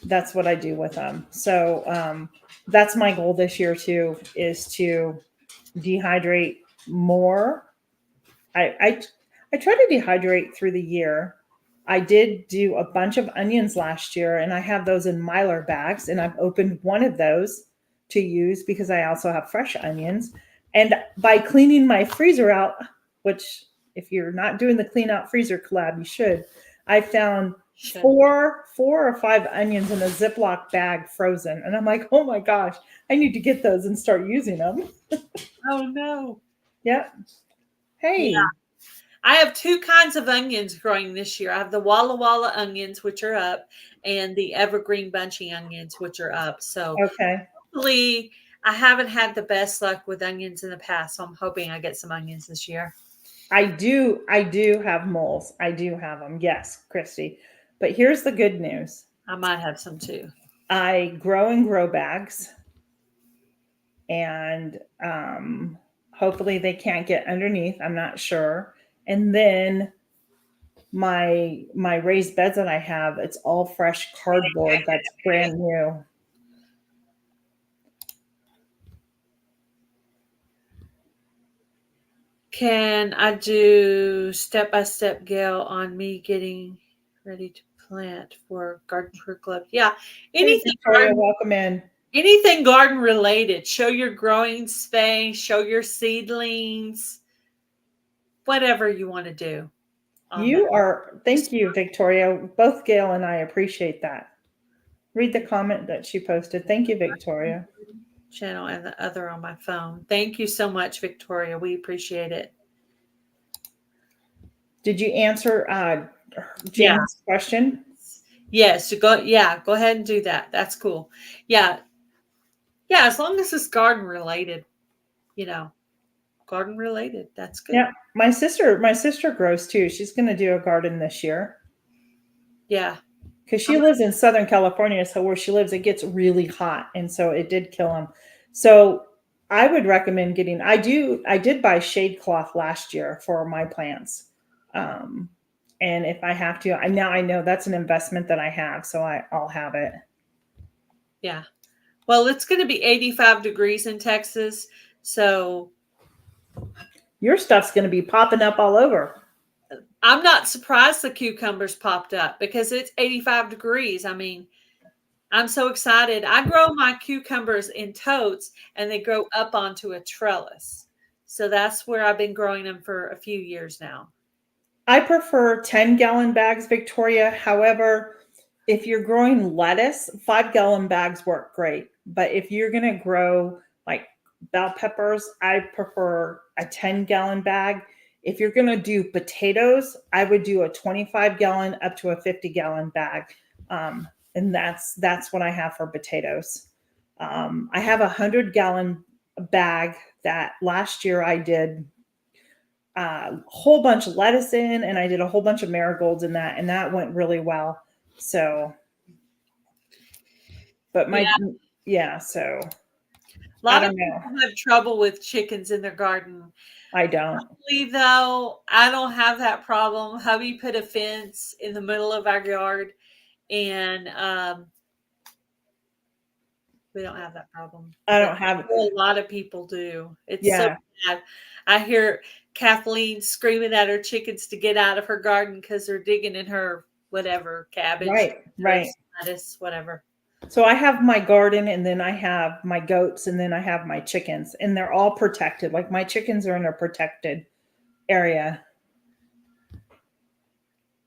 That's what I do with them. So that's my goal this year too, is to dehydrate more. I try to dehydrate through the year. I did do a bunch of onions last year, and I have those in Mylar bags, and I've opened one of those to use because I also have fresh onions. And by cleaning my freezer out, which if you're not doing the clean out freezer collab, you should, I found 4 or 5 onions in a Ziploc bag frozen. And I'm like, oh my gosh, I need to get those and start using them. Oh no. Yep. Hey. Yeah. I have 2 kinds of onions growing this year. I have the Walla Walla onions, which are up, and the evergreen bunchy onions, which are up. So hopefully I haven't had the best luck with onions in the past. So I'm hoping I get some onions this year. I do have moles. I do have them. Yes, Christy. But here's the good news. I might have some too. I grow in grow bags, and hopefully they can't get underneath. I'm not sure. And then my raised beds that I have, it's all fresh cardboard that's brand new. Can I do step-by-step, Gail, on me getting ready to plant for Garden Tour Club? Yeah. Anything Victoria, welcome in. Anything garden related. Show your growing space, show your seedlings, whatever you want to do. Thank you, Victoria. Both Gail and I appreciate that. Read the comment that she posted. Thank you, Victoria. Channel and the other on my phone. Thank you so much, Victoria. We appreciate it. Did you answer Jane's question? Yes. Go ahead and do that. That's cool. Yeah. As long as it's garden related, garden related. That's good. Yeah. My sister grows too. She's going to do a garden this year. Yeah. Because she lives in Southern California. So where she lives, it gets really hot. And so it did kill them. So I would recommend I did buy shade cloth last year for my plants. And if I have to, now I know that's an investment that I have. So I'll have it. Yeah. Well, it's going to be 85 degrees in Texas. So your stuff's going to be popping up all over. I'm not surprised the cucumbers popped up because it's 85 degrees. I mean, I'm so excited. I grow my cucumbers in totes and they grow up onto a trellis. So that's where I've been growing them for a few years now. I prefer 10-gallon bags, Victoria. However, if you're growing lettuce, 5-gallon bags work great. But if you're going to grow like bell peppers, I prefer a 10-gallon bag. If you're going to do potatoes, I would do a 25-gallon up to a 50-gallon bag. And that's what I have for potatoes. I have a 100-gallon bag that last year I did a whole bunch of lettuce in, and I did a whole bunch of marigolds in that, and that went really well. So, but so A lot I of don't know. people have trouble with chickens in their garden. I don't. Luckily, though, I don't have that problem. Hubby put a fence in the middle of our yard, and we don't have that problem. I don't have it. A lot of people do. It's so Yeah. bad. I hear Kathleen screaming at her chickens to get out of her garden because they're digging in her whatever cabbage, Right. lettuce, whatever. So I have my garden, and then I have my goats, and then I have my chickens, and they're all protected. Like my chickens are in a protected area.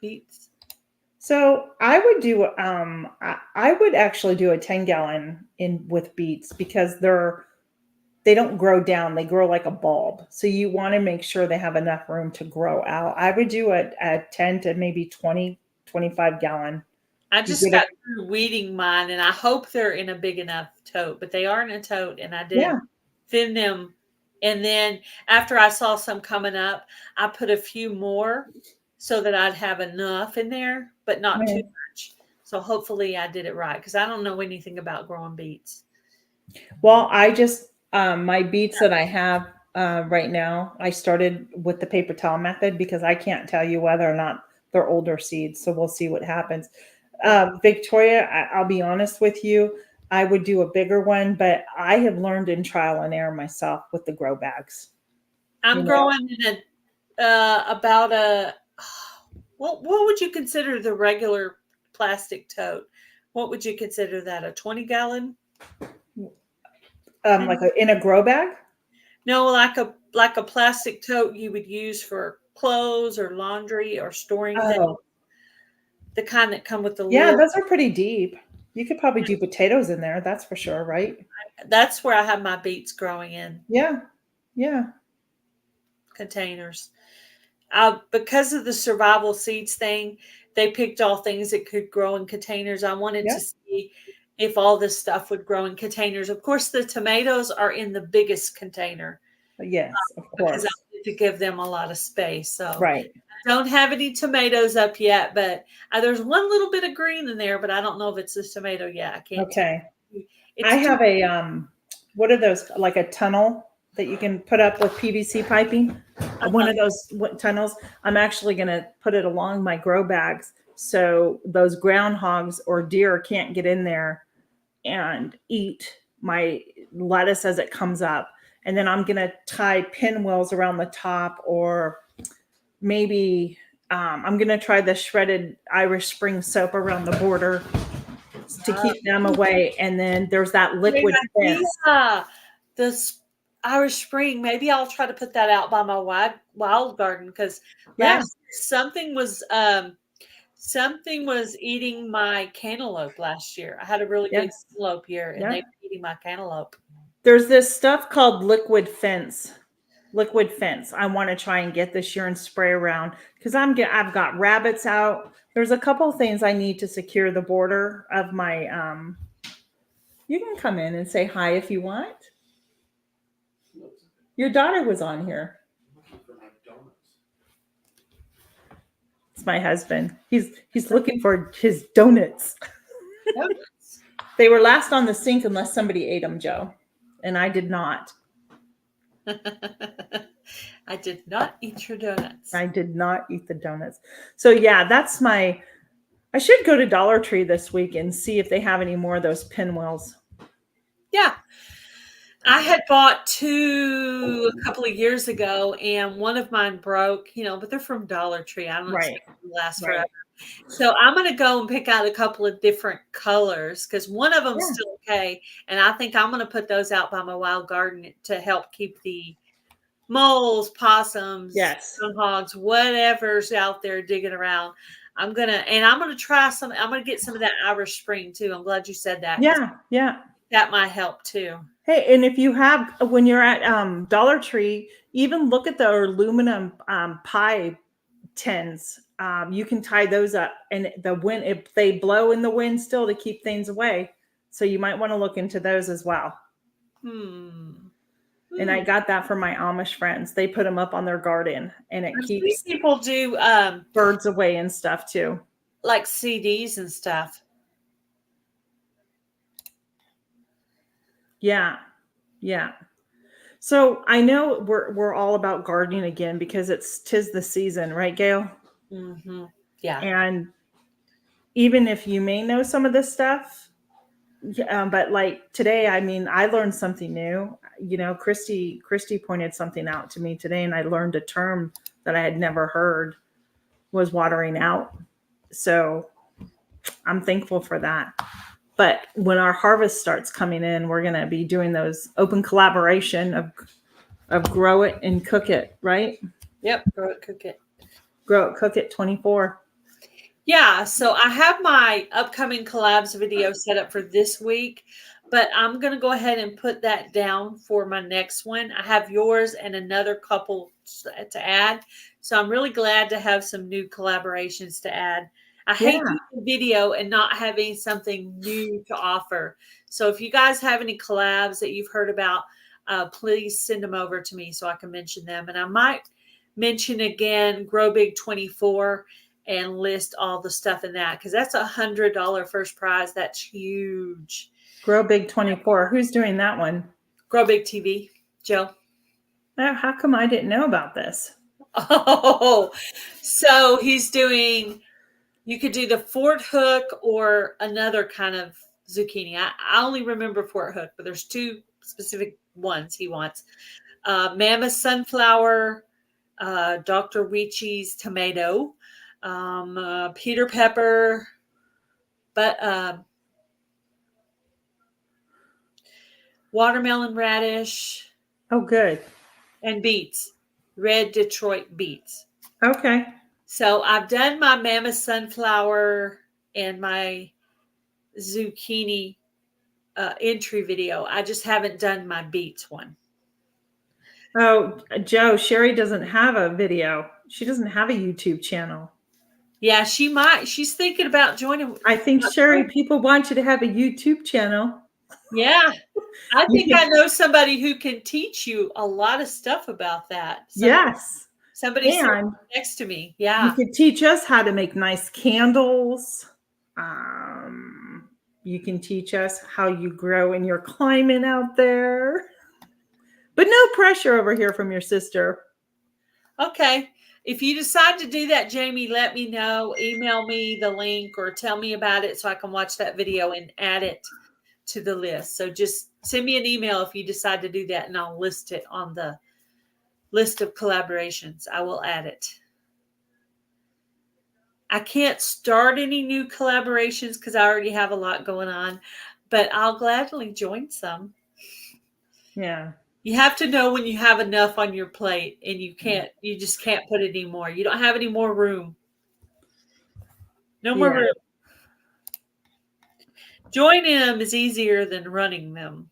Beets. So I would do I would actually do a 10-gallon in with beets because they don't grow down, they grow like a bulb. So you want to make sure they have enough room to grow out. I would do a 10 to maybe 20, 25 gallon. I just got through weeding mine, and I hope they're in a big enough tote, but they are in a tote, and I did thin them. And then after I saw some coming up, I put a few more so that I'd have enough in there, but not too much. So hopefully I did it right, because I don't know anything about growing beets. Well, I just, my beets that I have right now, I started with the paper towel method because I can't tell you whether or not they're older seeds. So we'll see what happens. Victoria, I'll be honest with you. I would do a bigger one, but I have learned in trial and error myself with the grow bags. I'm growing in about a, what would you consider the regular plastic tote? What would you consider that? A 20-gallon? Like in a grow bag? No, like a plastic tote you would use for clothes or laundry or storing things. The kind that come with the lid. Those are pretty deep. You could probably do potatoes in there. That's for sure, right? That's where I have my beets growing in. Yeah. Containers. Because of the survival seeds thing, they picked all things that could grow in containers. I wanted to see if all this stuff would grow in containers. Of course, the tomatoes are in the biggest container. Yes, of course. Because I wanted to give them a lot of space. So right. I don't have any tomatoes up yet, but there's one little bit of green in there, but I don't know if it's a tomato yet. I can't. Okay. I have a what are those, like a tunnel that you can put up with PVC piping? One of those tunnels. I'm actually going to put it along my grow bags so those groundhogs or deer can't get in there and eat my lettuce as it comes up. And then I'm going to tie pinwheels around the top, or maybe I'm going to try the shredded Irish Spring soap around the border to keep them away. And then there's that liquid fence. This Irish Spring. Maybe I'll try to put that out by my wild garden, because something was eating my cantaloupe last year. I had a really good cantaloupe year, and they were eating my cantaloupe. There's this stuff called liquid fence. I want to try and get this year and spray around because I've got rabbits out. There's a couple of things I need to secure the border of my. You can come in and say hi if you want. Your daughter was on here. It's my husband. He's looking for his donuts. They were last on the sink unless somebody ate them, Joe, and I did not. I did not eat your donuts. I did not eat the donuts. So that's I should go to Dollar Tree this week and see if they have any more of those pinwheels. Yeah. I had bought two a couple of years ago, and one of mine broke, but they're from Dollar Tree. I don't expect them to last forever. So I'm going to go and pick out a couple of different colors, because one of them is still okay. And I think I'm going to put those out by my wild garden to help keep the moles, possums, hogs, whatever's out there digging around. I'm going to try some. I'm going to get some of that Irish Spring too. I'm glad you said that. Yeah. That might help too. Hey, and if you have, when you're at Dollar Tree, even look at the aluminum pie tins. You can tie those up, and if they blow in the wind still to keep things away. So you might want to look into those as well. And I got that from my Amish friends. They put them up on their garden, and it I've seen keeps people do birds away and stuff too. like CDs and stuff. Yeah. Yeah. So I know we're all about gardening again because tis the season, right, Gail? Mm-hmm. Yeah. And even if you may know some of this stuff, but like today, I mean, I learned something new. You know, Christy pointed something out to me today, and I learned a term that I had never heard was watering out. So I'm thankful for that. But when our harvest starts coming in, we're going to be doing those open collaboration of grow it and cook it, right? Yep. Grow it, cook it. Grow it, cook it 24. Yeah. So I have my upcoming collabs video set up for this week, but I'm going to go ahead and put that down for my next one. I have yours and another couple to add. So I'm really glad to have some new collaborations to add. I hate doing a video and not having something new to offer. So if you guys have any collabs that you've heard about, please send them over to me so I can mention them. And I might mention again Grow Big 24 and list all the stuff in that, because that's $100 first prize. That's huge. Grow Big 24. Who's doing that one? Grow Big TV, Joe. How come I didn't know about this? Oh, so he's doing, you could do the Fort Hook or another kind of zucchini. I only remember Fort Hook, but there's two specific ones he wants. Mammoth sunflower, Dr. Weechie's tomato, Peter pepper, but watermelon radish. Oh, good. And beets, red Detroit beets. Okay. So I've done my mammoth sunflower and my zucchini entry video. I just haven't done my beets one. Oh, Joe, Sherry doesn't have a video. She doesn't have a YouTube channel. Yeah, she might. She's thinking about joining. I think, Sherry, people want you to have a YouTube channel. Yeah. I think I know somebody who can teach you a lot of stuff about that. Yes. Somebody next to me. Yeah. You could teach us how to make nice candles. You can teach us how you grow in your climate out there. But no pressure over here from your sister. Okay. If you decide to do that, Jamie, let me know. Email me the link or tell me about it so I can watch that video and add it to the list. So just send me an email if you decide to do that, and I'll list it on the list of collaborations. I will add it. I can't start any new collaborations because I already have a lot going on, but I'll gladly join some. Yeah. You have to know when you have enough on your plate and you just can't put any more. You don't have any more room. No more room. Joining them is easier than running them.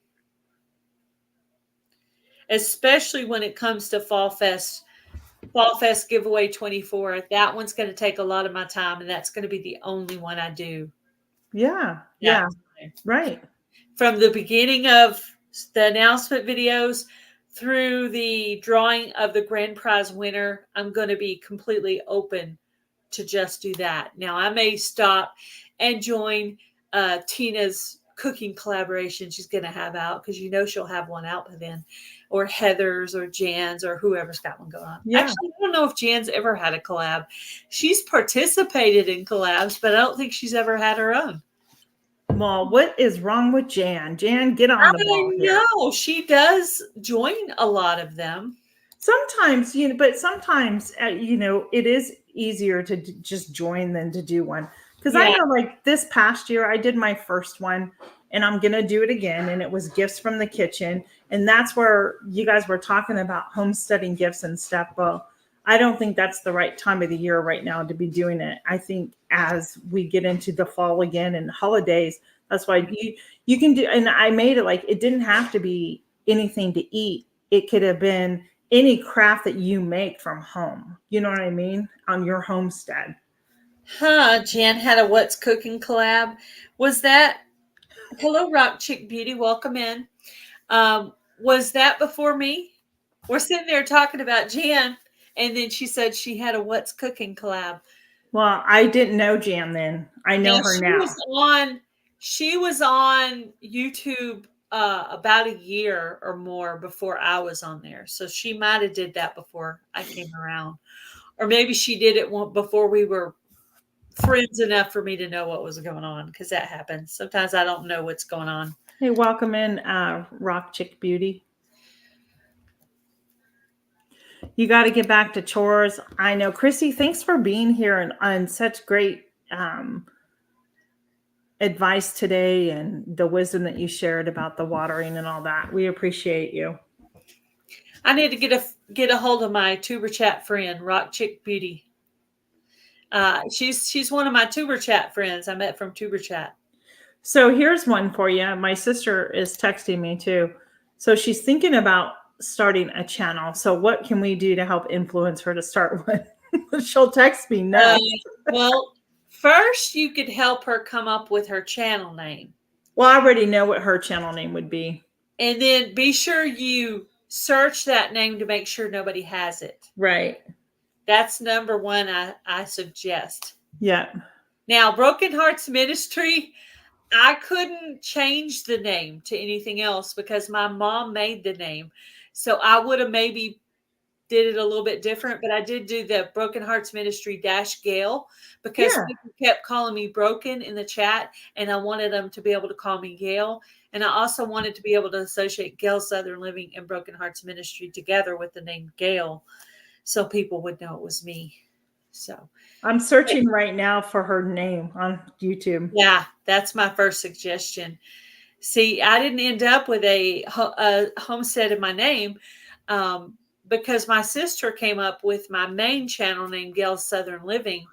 Especially when it comes to Fall Fest giveaway 24. That one's going to take a lot of my time, and that's going to be the only one I do. Yeah. Right. From the beginning of the announcement videos through the drawing of the grand prize winner, I'm going to be completely open to just do that. Now, I may stop and join Tina's cooking collaboration she's going to have out, because she'll have one out by then, or Heather's or Jan's or whoever's got one going on. Yeah. Actually, I don't know if Jan's ever had a collab. She's participated in collabs, but I don't think she's ever had her own. Well, what is wrong with Jan? Jan, get on the ball here. No, she does join a lot of them. Sometimes, but sometimes, it is easier to just join than to do one. Because I know, like this past year, I did my first one, and I'm going to do it again. And it was gifts from the kitchen. And that's where you guys were talking about homesteading gifts and stuff. Well, I don't think that's the right time of the year right now to be doing it. I think as we get into the fall again and holidays, that's why you can do. And I made it like it didn't have to be anything to eat. It could have been any craft that you make from home. You know what I mean? On your homestead. Jan had a What's Cooking collab. Was that Hello Rock Chick Beauty? Welcome in. was that before me? We're sitting there talking about Jan, and then she said she had a What's Cooking collab. Well, I didn't know Jan then. I know her now. She was on YouTube about a year or more before I was on there. So she might have did that before I came around. Or maybe she did it before we were friends enough for me to know what was going on, because that happens. Sometimes I don't know what's going on. Hey, welcome in, Rock Chick Beauty. You got to get back to chores. I know. Chrissy, thanks for being here and such great advice today and the wisdom that you shared about the watering and all that. We appreciate you. I need to get a hold of my tuber chat friend, Rock Chick Beauty. She's one of my tuber chat friends I met from tuber chat. So here's one for you. My sister is texting me too. So she's thinking about starting a channel. So what can we do to help influence her to start one? She'll text me no. Well, first you could help her come up with her channel name. Well, I already know what her channel name would be. And then be sure you search that name to make sure nobody has it. Right. That's number one I suggest. Yeah. Now, Broken Hearts Ministry, I couldn't change the name to anything else because my mom made the name. So I would have maybe did it a little bit different, but I did do the Broken Hearts Ministry -Gail because people kept calling me Broken in the chat, and I wanted them to be able to call me Gail. And I also wanted to be able to associate Gail Southern Living and Broken Hearts Ministry together with the name Gail, so people would know it was me. So I'm searching right now for her name on YouTube. Yeah, that's my first suggestion. See, I didn't end up with a homestead in my name because my sister came up with my main channel name, Gail Southern Living.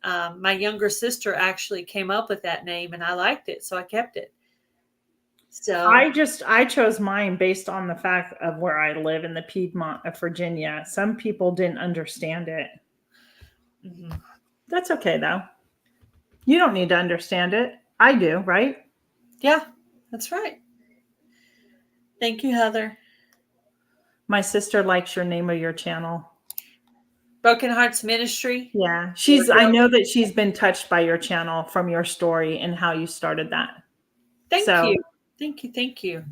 My younger sister actually came up with that name, and I liked it, so I kept it. So I chose mine based on the fact of where I live in the Piedmont of Virginia. Some people didn't understand it. Mm-hmm. That's okay though. You don't need to understand it. I do, right? Yeah, that's right. Thank you, Heather. My sister likes your name of your channel. Broken Hearts Ministry. Yeah. I know that she's been touched by your channel from your story and how you started that. Thank you. Thank you.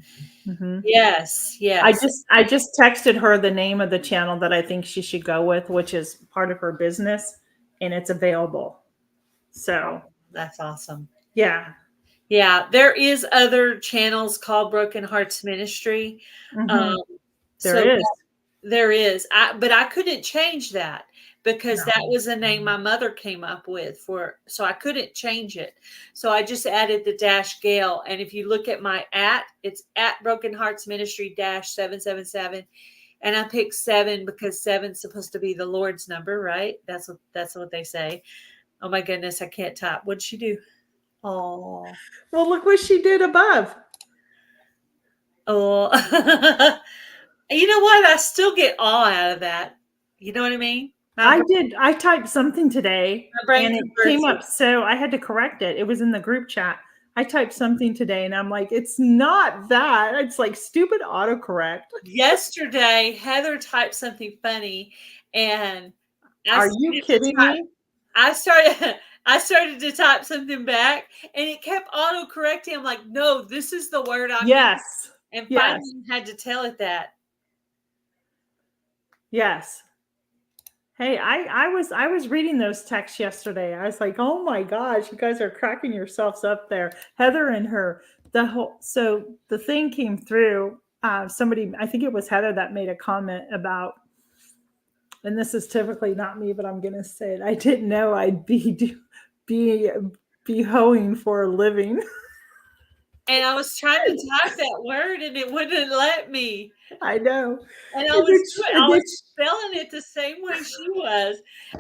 Mm-hmm. Yes. I just texted her the name of the channel that I think she should go with, which is part of her business, and it's available. So that's awesome. Yeah. Yeah. There is other channels called Broken Hearts Ministry. Mm-hmm. There is. But I couldn't change that because that was a name my mother came up with so I couldn't change it. So I just added the -Gail. And if you look at my it's at Broken Hearts Ministry -777. And I picked 7 because 7 is supposed to be the Lord's number, right? That's what they say. Oh my goodness, I can't type. What'd she do? Oh. Well, look what she did above. Oh. You know what? I still get awe out of that. You know what I mean? I typed something today and it came up. So I had to correct it. It was in the group chat. I typed something today and I'm like, it's not that. It's like stupid autocorrect. Yesterday, Heather typed something funny and are you kidding me? I started to type something back and it kept autocorrecting. I'm like, no, this is the word I mean. And finally had to tell it that. Yes. Hey, I was reading those texts yesterday. I was like, oh my gosh, you guys are cracking yourselves up there. Heather and her, so the thing came through. Somebody, I think it was Heather that made a comment about, and this is typically not me, but I'm gonna say it. I didn't know I'd be hoeing for a living. And I was trying to type that word and it wouldn't let me. I know. And I was spelling it the same way she was.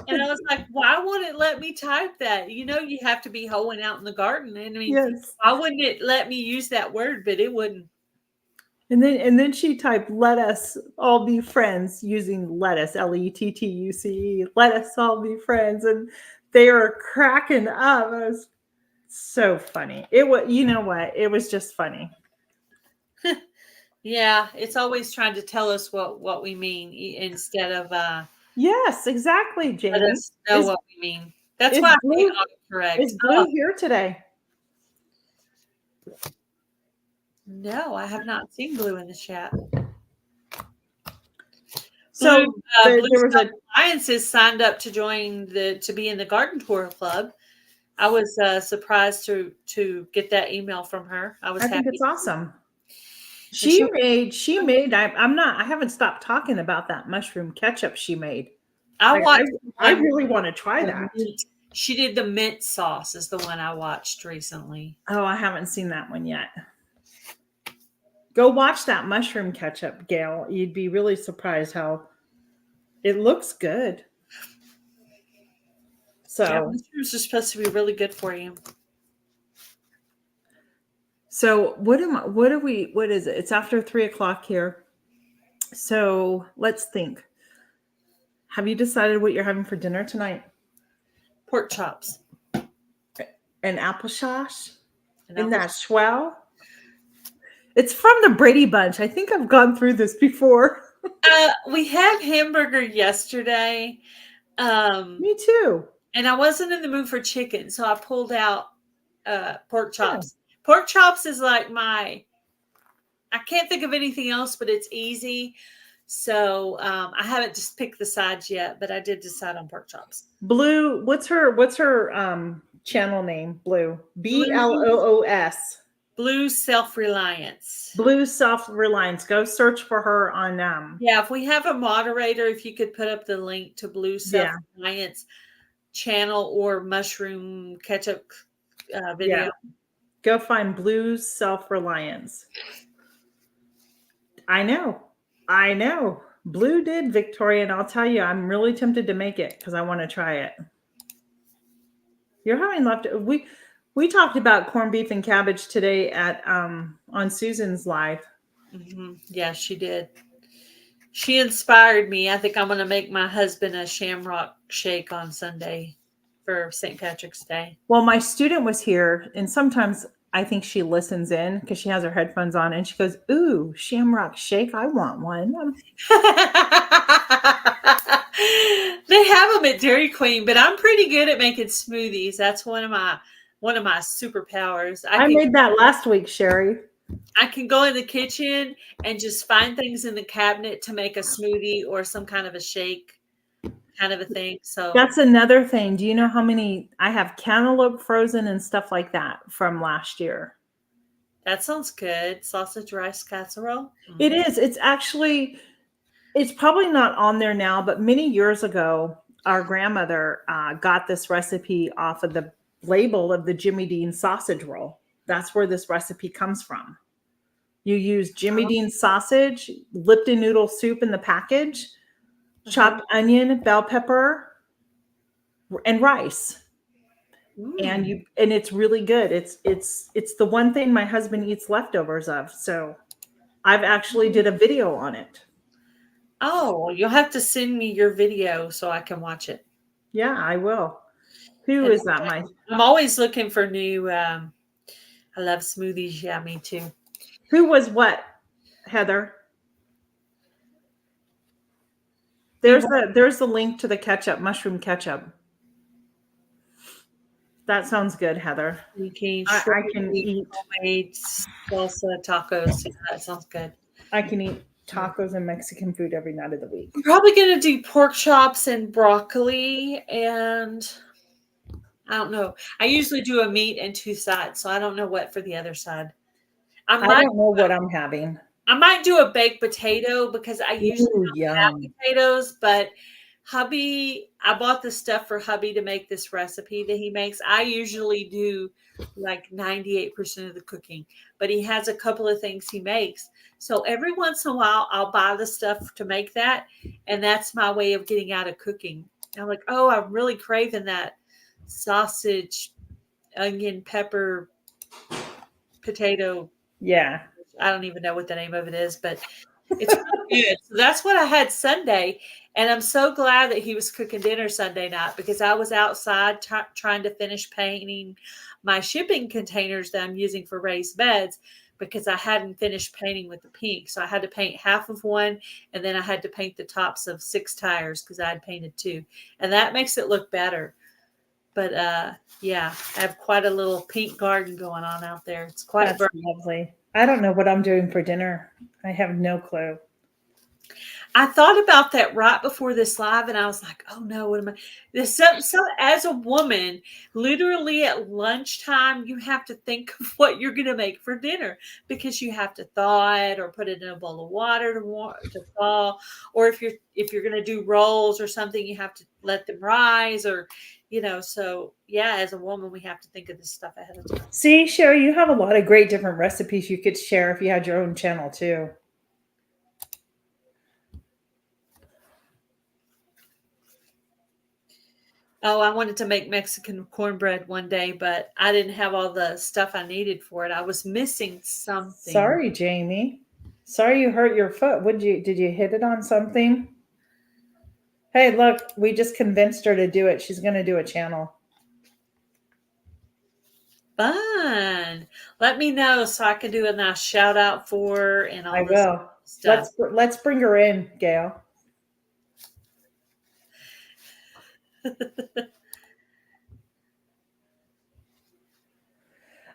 And I was like, why won't it let me type that? You know, you have to be hoeing out in the garden. And I mean, why wouldn't it let me use that word? But it wouldn't. And then she typed, let us all be friends, using lettuce, LETTUCE. Let us all be friends. And they were cracking up. It was so funny. It was, you know what? It was just funny. Yeah, it's always trying to tell us what we mean instead of Yes, exactly, let Jamie. us know Is, what we mean. That's is why I hate blue autocorrect. is blue here today? No, I have not seen Blue in the chat. So Blue there was a Alliances signed up to join to be in the Garden Tour Club. I was surprised to get that email from her. I was I think happy. it's awesome. she I haven't stopped talking about that mushroom ketchup she made. I Like, watched. I really want to try the that. mint. She did the mint sauce. Is the one I watched recently. Oh, I haven't seen that one yet. Go watch that mushroom ketchup, Gail. You'd be really surprised how it looks good. So, Yeah, mushrooms are supposed to be really good for you. so what is it? It's after 3:00 here. So let's think. Have you decided what you're having for dinner tonight? Pork chops. An applesauce? And In that swell? It's from the Brady Bunch. I think I've gone through this before. We had hamburger yesterday. Me too. And I wasn't in the mood for chicken, so I pulled out pork chops. Yeah. Pork chops is like I can't think of anything else, but it's easy. So I haven't just picked the sides yet, but I did decide on pork chops. Blue, what's her channel name? Blue. BLOOS. Blue Self-Reliance. Blue Self-Reliance. Go search for her on Yeah, if we have a moderator, if you could put up the link to Blue Self-Reliance channel or mushroom ketchup video. Yeah. Go find Blue Self-Reliance. I know. Blue did, Victoria, and I'll tell you, I'm really tempted to make it because I want to try it. You're having we talked about corned beef and cabbage today at on Susan's live. Mm-hmm. Yeah, she did. She inspired me. I think I'm going to make my husband a shamrock shake on Sunday for St. Patrick's Day. Well, my student was here, and sometimes I think she listens in because she has her headphones on, and she goes, "Ooh, shamrock shake! I want one." They have them at Dairy Queen, but I'm pretty good at making smoothies. That's one of my superpowers. I made that last week, Sherry. I can go in the kitchen and just find things in the cabinet to make a smoothie or some kind of a shake kind of a thing. So that's another thing. Do you know how many I have cantaloupe frozen and stuff like that from last year? That sounds good. Sausage rice casserole. Mm-hmm. It is. It's probably not on there now, but many years ago, our grandmother got this recipe off of the label of the Jimmy Dean sausage roll. That's where this recipe comes from. You use Jimmy Dean sausage, Lipton noodle soup in the package, chopped onion, bell pepper, and rice. And it's really good. It's the one thing my husband eats leftovers of. So I've actually did a video on it. Oh, you'll have to send me your video so I can watch it. Yeah, I will. Who is that, Mike? I'm always looking for new. I love smoothies. Yeah, me too. Who was what, Heather? There's the link to the ketchup, mushroom ketchup. That sounds good, Heather. I can eat homemade salsa tacos. Yeah, that sounds good. I can eat tacos and Mexican food every night of the week. I'm probably going to do pork chops and broccoli, and I don't know. I usually do a meat and two sides, so I don't know what for the other side. I don't know what I'm having. I might do a baked potato because I usually don't have potatoes, but I bought the stuff for hubby to make this recipe that he makes. I usually do like 98% of the cooking, but he has a couple of things he makes. So every once in a while, I'll buy the stuff to make that. And that's my way of getting out of cooking. I'm like, oh, I'm really craving that sausage, onion, pepper, potato. Yeah. I don't even know what the name of it is, but it's really good. So that's what I had Sunday. And I'm so glad that he was cooking dinner Sunday night because I was outside trying to finish painting my shipping containers that I'm using for raised beds. because I hadn't finished painting with the pink. So I had to paint half of one, and then I had to paint the tops of 6 tires because I had painted 2. And that makes it look better. But yeah, I have quite a little pink garden going on out there. It's quite lovely. I don't know what I'm doing for dinner. I have no clue. I thought about that right before this live, and I was like, oh no, what am I? So as a woman, literally at lunchtime, you have to think of what you're going to make for dinner, because you have to thaw it or put it in a bowl of water to thaw. Or if you're going to do rolls or something, you have to let them rise, or, so yeah, as a woman, we have to think of this stuff ahead of time. See, Sherry, you have a lot of great different recipes you could share if you had your own channel too. Oh, I wanted to make Mexican cornbread one day, but I didn't have all the stuff I needed for it. I was missing something. Sorry, Jamie. Sorry you hurt your foot. Did you hit it on something? Hey, look, we just convinced her to do it. She's going to do a channel. Fun. Let me know so I can do a nice shout out for her and all this stuff. Let's bring her in, Gail.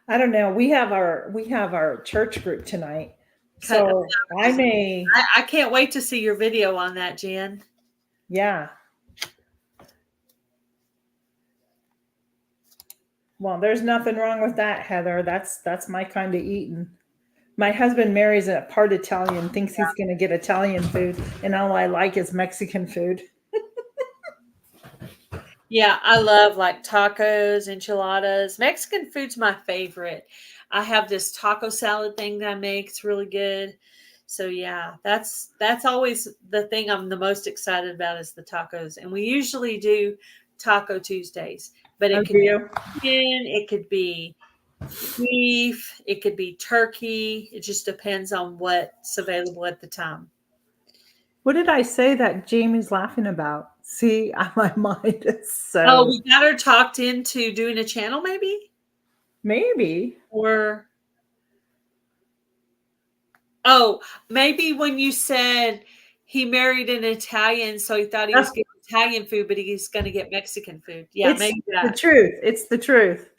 I don't know. We have our church group tonight. So I can't wait to see your video on that, Jen. Yeah. Well, there's nothing wrong with that, Heather. That's my kind of eating. My husband marries a part Italian, thinks he's going to get Italian food, and all I like is Mexican food. Yeah, I love like tacos, enchiladas. Mexican food's my favorite. I have this taco salad thing that I make. It's really good. So yeah, that's always the thing I'm the most excited about is the tacos. And we usually do Taco Tuesdays, but it could be chicken, it could be beef, it could be turkey. It just depends on what's available at the time. What did I say that Jamie's laughing about? See, my mind is so. Oh, we got her talked into doing a channel, maybe? Maybe. Or. Oh, maybe when you said he married an Italian, so he thought he was getting Italian food, but he's going to get Mexican food. Yeah, maybe that. The truth. It's the truth.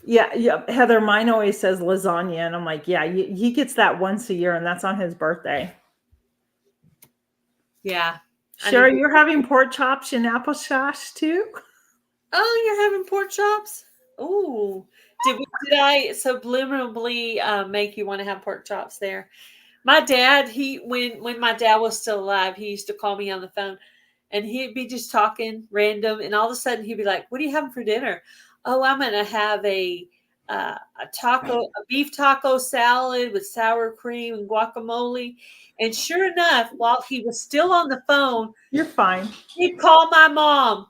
Yeah. Heather, mine always says lasagna, and I'm like, yeah, he gets that once a year, and that's on his birthday. Yeah. Sherry, you're having pork chops and applesauce too? Oh, you're having pork chops? Oh, did I subliminally make you want to have pork chops there? My dad, when my dad was still alive, he used to call me on the phone, and he'd be just talking random, and all of a sudden he'd be like, "What are you having for dinner?" "Oh, I'm gonna have a beef taco salad with sour cream and guacamole." And sure enough, while he was still on the phone, you're fine. He'd call my mom,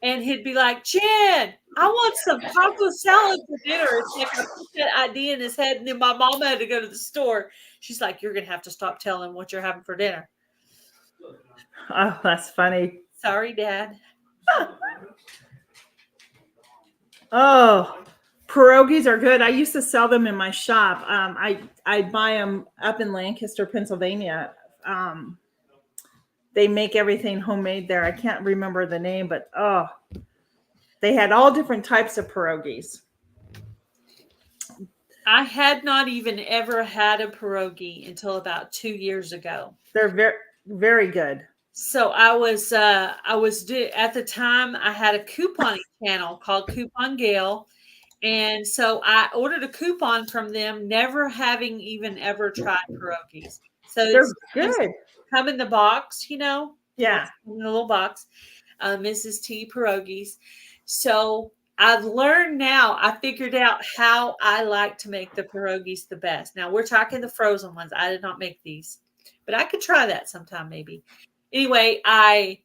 and he'd be like, "Jen, I want some taco salad for dinner." It's like I put that idea in his head, and then my mom had to go to the store. She's like, "You're gonna have to stop telling what you're having for dinner." Oh, that's funny. Sorry, Dad. Oh, pierogies are good. I used to sell them in my shop. I'd buy them up in Lancaster, Pennsylvania. They make everything homemade there. I can't remember the name, but they had all different types of pierogies. I had not even ever had a pierogi until about 2 years ago. They're very, very good. So I was at the time I had a couponing channel called Coupon Gail. And so I ordered a coupon from them, never having even ever tried pierogies. So they're good. Come in the box, Yeah. In the little box. Mrs. T pierogies. So I've learned now, I figured out how I like to make the pierogies the best. Now we're talking the frozen ones. I did not make these, but I could try that sometime maybe. Anyway, I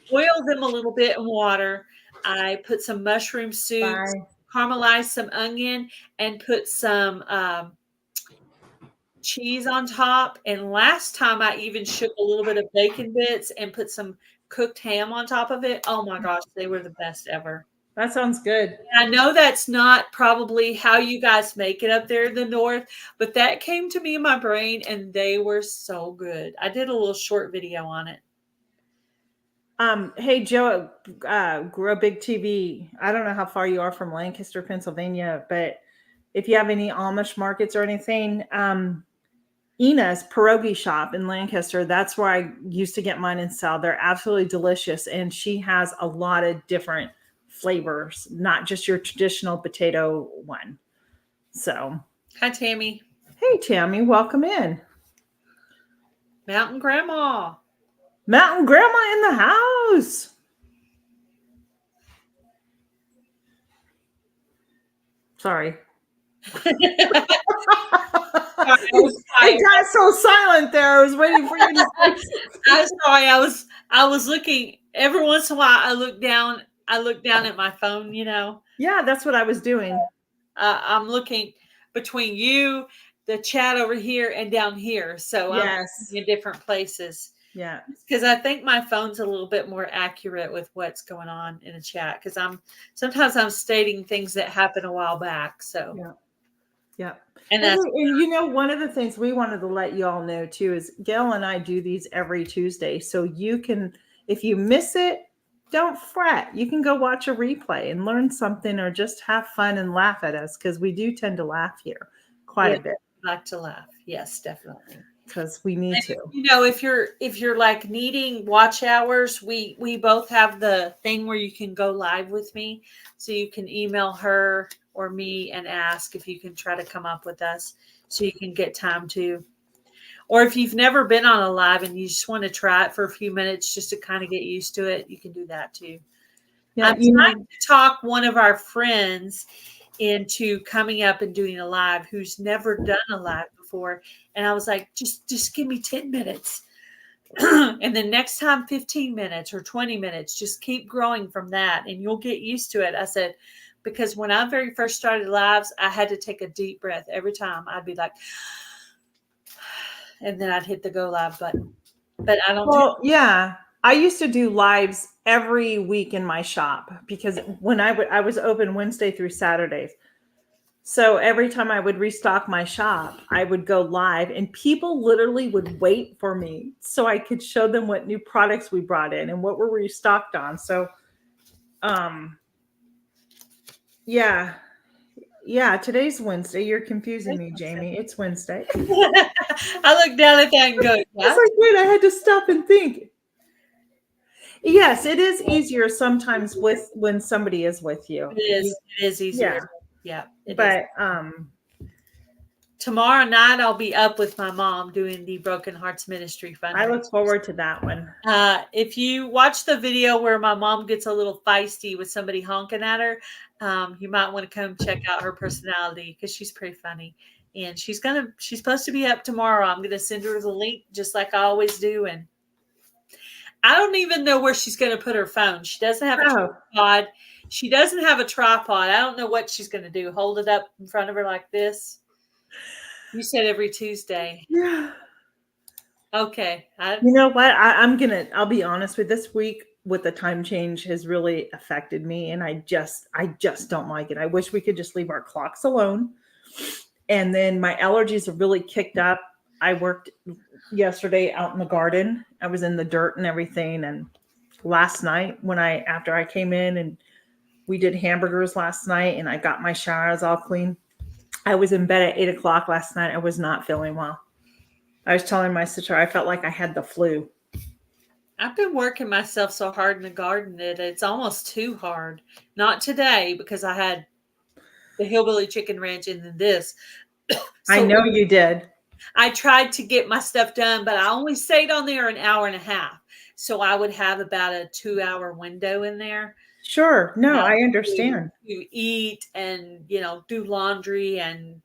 boiled them a little bit in water. I put some mushroom soup, caramelized some onion, and put some cheese on top. And last time I even shook a little bit of bacon bits and put some cooked ham on top of it. Oh my gosh, they were the best ever. That sounds good. I know that's not probably how you guys make it up there in the north, but that came to me in my brain and they were so good. I did a little short video on it. Hey, Joe, Grow Big TV. I don't know how far you are from Lancaster, Pennsylvania, but if you have any Amish markets or anything, Ina's pierogi shop in Lancaster, that's where I used to get mine and sell. They're absolutely delicious. And she has a lot of different flavors, not just your traditional potato one. So, Hi, Tammy. hey, Tammy, welcome in. Mountain Grandma. Mountain Grandma in the house. Sorry. It got so silent there. I was waiting for you to say. I'm sorry. I was looking every once in a while. I look down at my phone, you know. Yeah, that's what I was doing. I'm looking between you, the chat over here, and down here. So yes, I'm in different places. Yeah. Because I think my phone's a little bit more accurate with what's going on in the chat. Because sometimes I'm stating things that happened a while back. So yeah. And you know, one of the things we wanted to let you all know too is Gail and I do these every Tuesday. So you can, if you miss it, don't fret. You can go watch a replay and learn something or just have fun and laugh at us because we do tend to laugh here quite a bit. Like to laugh. Yes, definitely. Because we need to. You know, if you're like needing watch hours, we both have the thing where you can go live with me. So you can email her or me and ask if you can try to come up with us so you can get time to. Or if you've never been on a live and you just want to try it for a few minutes just to kind of get used to it, you can do that too. Yeah, I'm trying to talk one of our friends into coming up and doing a live who's never done a live before. And I was like, just give me 10 minutes. And then next time, 15 minutes or 20 minutes, just keep growing from that and you'll get used to it. I said, because when I very first started lives, I had to take a deep breath every time. I'd be like, and then I'd hit the go live button. But I don't. Well, yeah. I used to do lives every week in my shop because when I was open Wednesday through Saturdays. So every time I would restock my shop, I would go live and people literally would wait for me so I could show them what new products we brought in and what we're restocked on. So, yeah, today's Wednesday. You're confusing me, Jamie. It's Wednesday. I look down at that and go, yeah. It's like, wait, I had to stop and think. Yes, it is easier sometimes when somebody is with you. It is easier. Yeah. But tomorrow night I'll be up with my mom doing the Broken Hearts Ministry fundraiser. I look forward to that one. If you watch the video where my mom gets a little feisty with somebody honking at her, you might want to come check out her personality because she's pretty funny. And she's supposed to be up tomorrow. I'm gonna send her the link just like I always do. And I don't even know where she's gonna put her phone. She doesn't have a tripod. She doesn't have a tripod. I don't know what she's gonna do. Hold it up in front of her like this. You said every Tuesday. Yeah. Okay. You know what? I'll be honest with this week with the time change has really affected me. And I just don't like it. I wish we could just leave our clocks alone. And then my allergies have really kicked up. I worked yesterday out in the garden. I was in the dirt and everything. And last night after I came in and we did hamburgers last night and I got my showers all clean. I was in bed at 8:00 last night. I was not feeling well. I was telling my sister, I felt like I had the flu. I've been working myself so hard in the garden that it's almost too hard. Not today because I had the hillbilly chicken ranch and then this. So I know you did. I tried to get my stuff done, but I only stayed on there an hour and a half. So I would have about a 2-hour window in there. Sure. No, I understand. To eat and, do laundry and,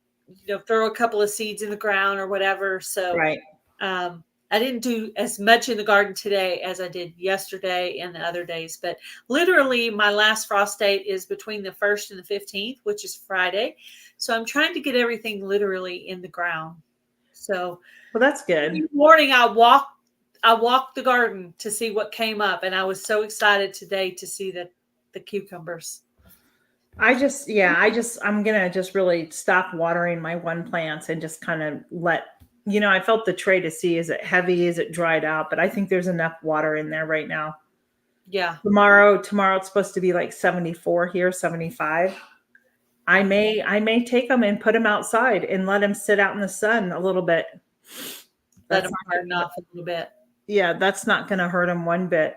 throw a couple of seeds in the ground or whatever. So right. I didn't do as much in the garden today as I did yesterday and the other days. But literally my last frost date is between the 1st and the 15th, which is Friday. So I'm trying to get everything literally in the ground. So well, that's good. This morning I walked the garden to see what came up. And I was so excited today to see the cucumbers. I'm going to just really stop watering my one plants and just kind of I felt the tray to see, is it heavy? Is it dried out? But I think there's enough water in there right now. Yeah. Tomorrow it's supposed to be like 74 here, 75. I may take them and put them outside and let them sit out in the sun a little bit. Let them harden off a little bit. Yeah, that's not going to hurt them one bit.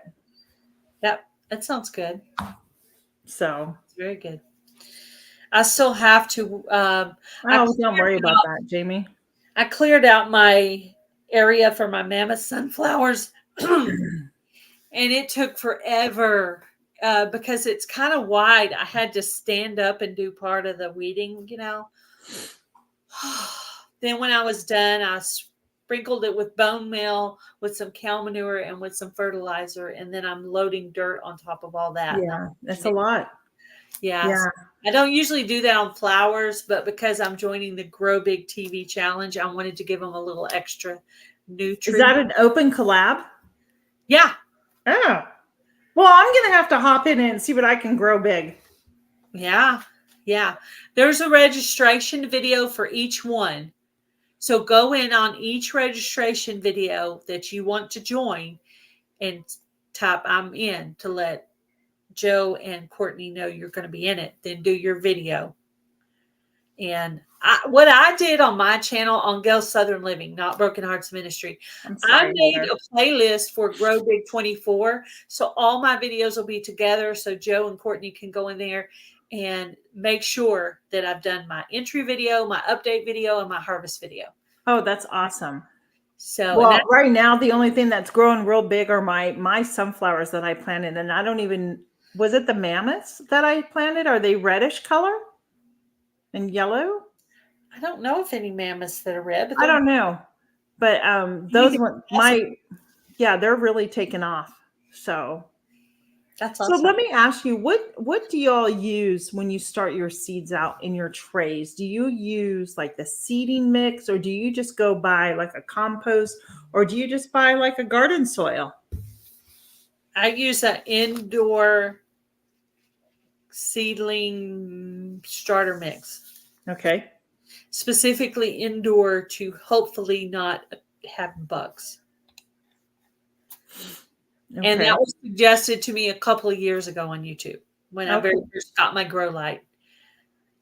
Yep, that sounds good. So it's very good. I still have to. Don't worry about that, Jamie. I cleared out my area for my mammoth sunflowers, and it took forever because it's kind of wide. I had to stand up and do part of the weeding, Then when I was done, I sprinkled it with bone meal, with some cow manure, and with some fertilizer, and then I'm loading dirt on top of all that. Yeah, that's a lot. Yeah. I don't usually do that on flowers, but because I'm joining the Grow Big TV challenge, I wanted to give them a little extra nutrient. Is that an open collab? Yeah. Oh. Well, I'm going to have to hop in and see what I can grow big. Yeah. Yeah. There's a registration video for each one. So go in on each registration video that you want to join and type "I'm in" to let Joe and Courtney know you're going to be in it. Then do your video. And what I did on my channel on Gail's Southern Living, not Broken Hearts Ministry, I made a playlist for Grow Big 24. So all my videos will be together. So Joe and Courtney can go in there and make sure that I've done my entry video, my update video, and my harvest video. Oh, that's awesome. So right now, the only thing that's growing real big are my sunflowers that I planted. And I don't even, was it the mammoths that I planted? Are they reddish color and yellow? I don't know if any mammoths that are red. But I don't know. But those ones, they're really taking off. So that's awesome. So let me ask you, what do y'all use when you start your seeds out in your trays? Do you use like the seeding mix, or do you just go buy like a compost, or do you just buy like a garden soil? I use an indoor seedling starter mix. Okay. Specifically indoor to hopefully not have bugs. Okay. And that was suggested to me a couple of years ago on YouTube when I very first got my grow light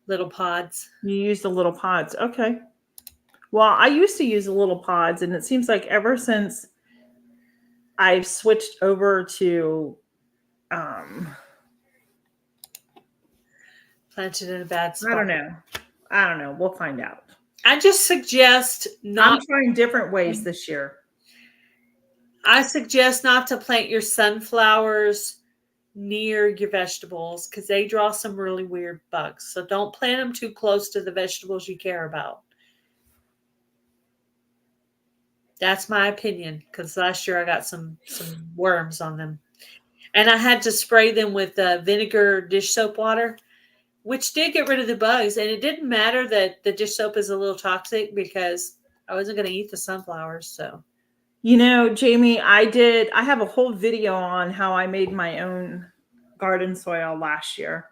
little pods. You use the little pods. Okay. Well, I used to use the little pods, and it seems like ever since I've switched over to planted in a bad spot. I don't know. We'll find out. I just suggest not. I'm trying different ways this year. I suggest not to plant your sunflowers near your vegetables because they draw some really weird bugs. So don't plant them too close to the vegetables you care about. That's my opinion, because last year I got some worms on them. And I had to spray them with vinegar dish soap water, which did get rid of the bugs. And it didn't matter that the dish soap is a little toxic because I wasn't going to eat the sunflowers. So, Jamie, I have a whole video on how I made my own garden soil last year.